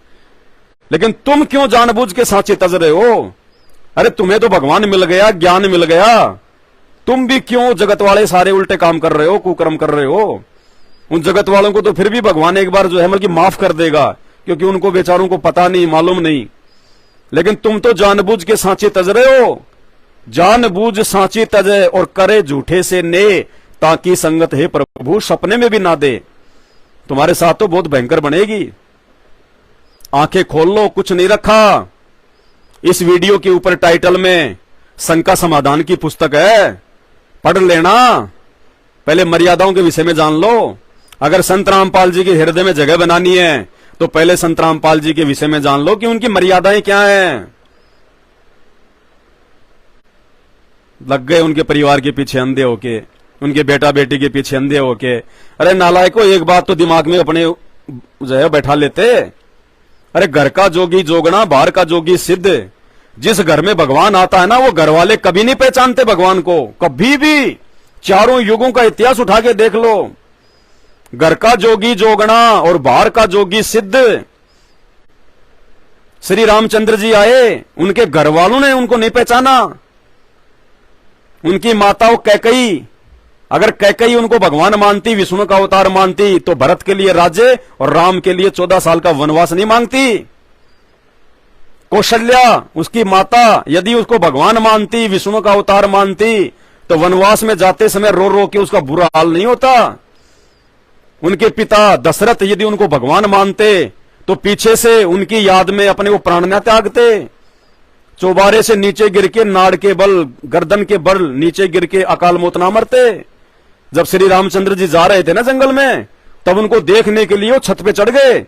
लेकिन तुम क्यों जानबूझ के सांचे तज रहे हो? अरे तुम्हें तो भगवान मिल गया, ज्ञान मिल गया, तुम भी क्यों जगत वाले सारे उल्टे काम कर रहे हो, कुकर्म कर रहे हो? उन जगत वालों को तो फिर भी भगवान एक बार जो है मतलब माफ कर देगा, क्योंकि उनको बेचारों को पता नहीं, मालूम नहीं। लेकिन तुम तो जानबूझ के सांचे तज रहे हो। जानबूझ सांचे तजे और करे झूठे से ने, ताकि संगत है प्रभु सपने में भी ना दे। तुम्हारे साथ तो बहुत भयंकर बनेगी। आंखें खोल लो, कुछ नहीं रखा। इस वीडियो के ऊपर टाइटल में शंका समाधान की पुस्तक है, पढ़ लेना। पहले मर्यादाओं के विषय में जान लो। अगर संत रामपाल जी के हृदय में जगह बनानी है तो पहले संत रामपाल जी के विषय में जान लो कि उनकी मर्यादाएं क्या हैं। लग गए उनके परिवार के पीछे अंधे होके, उनके बेटा बेटी के पीछे अंधे होके। अरे नालायको, एक बात तो दिमाग में अपने जो है बैठा लेते। अरे घर का जोगी जोगना, बाहर का जोगी सिद्ध। जिस घर में भगवान आता है ना, वो घर वाले कभी नहीं पहचानते भगवान को, कभी भी। चारों युगों का इतिहास उठा के देख लो। घर का जोगी जोगना और बाहर का जोगी सिद्ध। श्री रामचंद्र जी आए, उनके घर वालों ने उनको नहीं पहचाना। उनकी माताओं कैकई, अगर कैकई उनको भगवान मानती, विष्णु का अवतार मानती, तो भरत के लिए राज्य और राम के लिए 14 साल का वनवास नहीं मांगती। कौशल्या, उसकी माता, यदि उसको भगवान मानती, विष्णु का अवतार मानती, तो वनवास में जाते समय रो रो के उसका बुरा हाल नहीं होता। उनके पिता दशरथ यदि उनको भगवान मानते, तो पीछे से उनकी याद में अपने वो प्राण न त्यागते। चौबारे से नीचे गिर के, नाड़ के बल, गर्दन के बल नीचे गिर के अकाल मौत ना मरते। जब श्री रामचंद्र जी जा रहे थे ना जंगल में, तब उनको देखने के लिए वो छत पे चढ़ गए,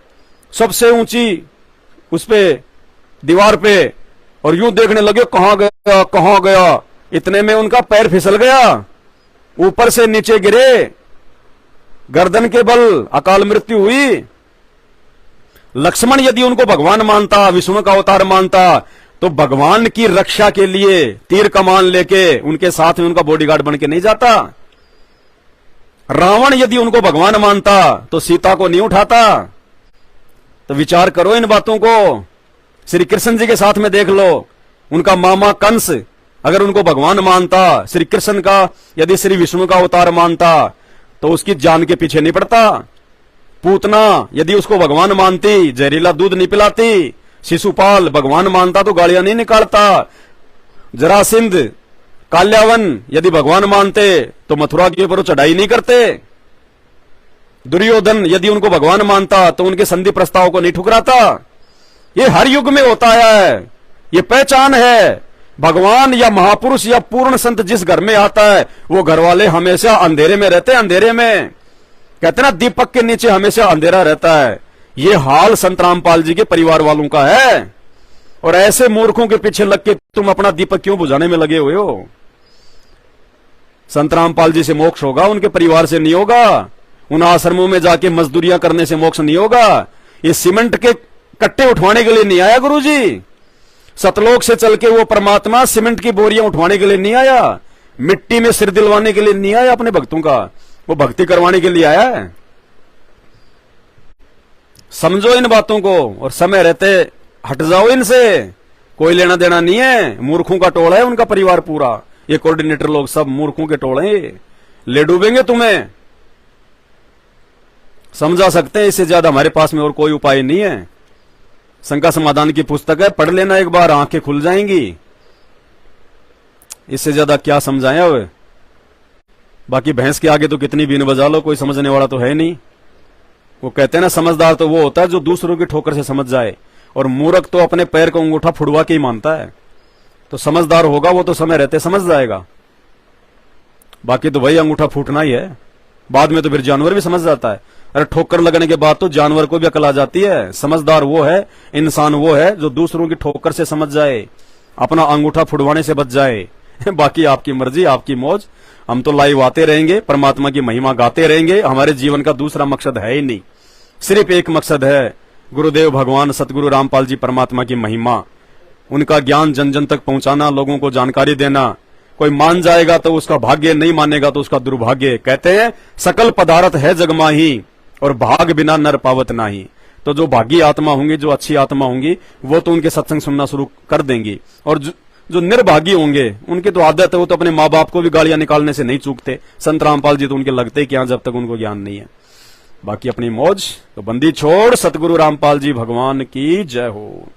सबसे ऊंची उस पे दीवार पे, और यूं देखने लगे कहां गया कहां गया। इतने में उनका पैर फिसल गया, ऊपर से नीचे गिरे, गर्दन के बल अकाल मृत्यु हुई। लक्ष्मण यदि उनको भगवान मानता, विष्णु का अवतार मानता, तो भगवान की रक्षा के लिए तीर कमान लेके उनके साथ में उनका बॉडीगार्ड बन के नहीं जाता। रावण यदि उनको भगवान मानता, तो सीता को नहीं उठाता। तो विचार करो इन बातों को। श्री कृष्ण जी के साथ में देख लो, उनका मामा कंस अगर उनको भगवान मानता, श्री कृष्ण का यदि श्री विष्णु का अवतार मानता, तो उसकी जान के पीछे नहीं पड़ता। पूतना यदि उसको भगवान मानती, जहरीला दूध नहीं पिलाती। शिशुपाल भगवान मानता तो गालियां नहीं निकालता। जरासिंध, काल्यावन यदि भगवान मानते, तो मथुरा के ऊपर चढ़ाई नहीं करते। दुर्योधन यदि उनको भगवान मानता, तो उनके संधि प्रस्ताव को नहीं ठुकराता। ये हर युग में होता है, ये पहचान है। भगवान या महापुरुष या पूर्ण संत जिस घर में आता है, वो घर वाले हमेशा अंधेरे में रहते हैं। अंधेरे में कहते ना, दीपक के नीचे हमेशा अंधेरा रहता है। ये हाल संत रामपाल जी के परिवार वालों का है। और ऐसे मूर्खों के पीछे लग के तुम अपना दीपक क्यों बुझाने में लगे हुए हो? संत रामपाल जी से मोक्ष होगा, उनके परिवार से नहीं होगा। उन आश्रमों में जाके मजदूरियां करने से मोक्ष नहीं होगा। ये सीमेंट के कट्टे उठवाने के लिए नहीं आया गुरुजी। सतलोक से चल के वो परमात्मा सीमेंट की बोरियां उठवाने के लिए नहीं आया, मिट्टी में सिर दिलवाने के लिए नहीं आया अपने भक्तों का, वो भक्ति करवाने के लिए आया है। समझो इन बातों को और समय रहते हट जाओ इनसे। कोई लेना देना नहीं है। मूर्खों का टोला है उनका परिवार पूरा। ये कोऑर्डिनेटर लोग सब मूर्खों के टोले हैं, ले डूबेंगे तुम्हें। समझा सकते हैं, इससे ज्यादा हमारे पास में और कोई उपाय नहीं है। शंका समाधान की पुस्तक है, पढ़ लेना एक बार, आंखें खुल जाएंगी। इससे ज्यादा क्या समझाएं अब। बाकी भैंस के आगे तो कितनी बीन बजा लो, कोई समझने वाला तो है नहीं। वो कहते हैं ना, समझदार तो वो होता है जो दूसरों की ठोकर से समझ जाए, और मूर्ख तो अपने पैर को अंगूठा फुड़वा के ही मानता है। तो समझदार होगा वो तो समय रहते समझ जाएगा। बाकी तो वही अंगूठा फूटना ही है। बाद में तो फिर जानवर भी समझ जाता है। अरे ठोकर लगने के बाद तो जानवर को भी अकल आ जाती है। समझदार वो है, इंसान वो है जो दूसरों की ठोकर से समझ जाए, अपना अंगूठा फुड़वाने से बच जाए। बाकी आपकी मर्जी, आपकी मौज। हम तो लाइव आते रहेंगे, परमात्मा की महिमा गाते रहेंगे। हमारे जीवन का दूसरा मकसद है ही नहीं, सिर्फ एक मकसद है, गुरुदेव भगवान सतगुरु रामपाल जी परमात्मा की महिमा, उनका ज्ञान जन जन तक पहुंचाना, लोगों को जानकारी देना। कोई मान जाएगा तो उसका भाग्य, नहीं मानेगा तो उसका दुर्भाग्य। कहते हैं सकल पदार्थ है जगमाही और भाग बिना नर पावत नाही। तो जो भागी आत्मा होंगी, जो अच्छी आत्मा होंगी, वो तो उनके सत्संग सुनना शुरू कर देंगी। और जो निर्भागी होंगे, उनकी तो आदत है, वो तो अपने माँ बाप को भी गालियां निकालने से नहीं चूकते। संत रामपाल जी तो उनके लगते ही क्या, जब तक उनको ज्ञान नहीं है। बाकी अपनी मौज तो बंदी छोड़। सतगुरु रामपाल जी भगवान की जय हो।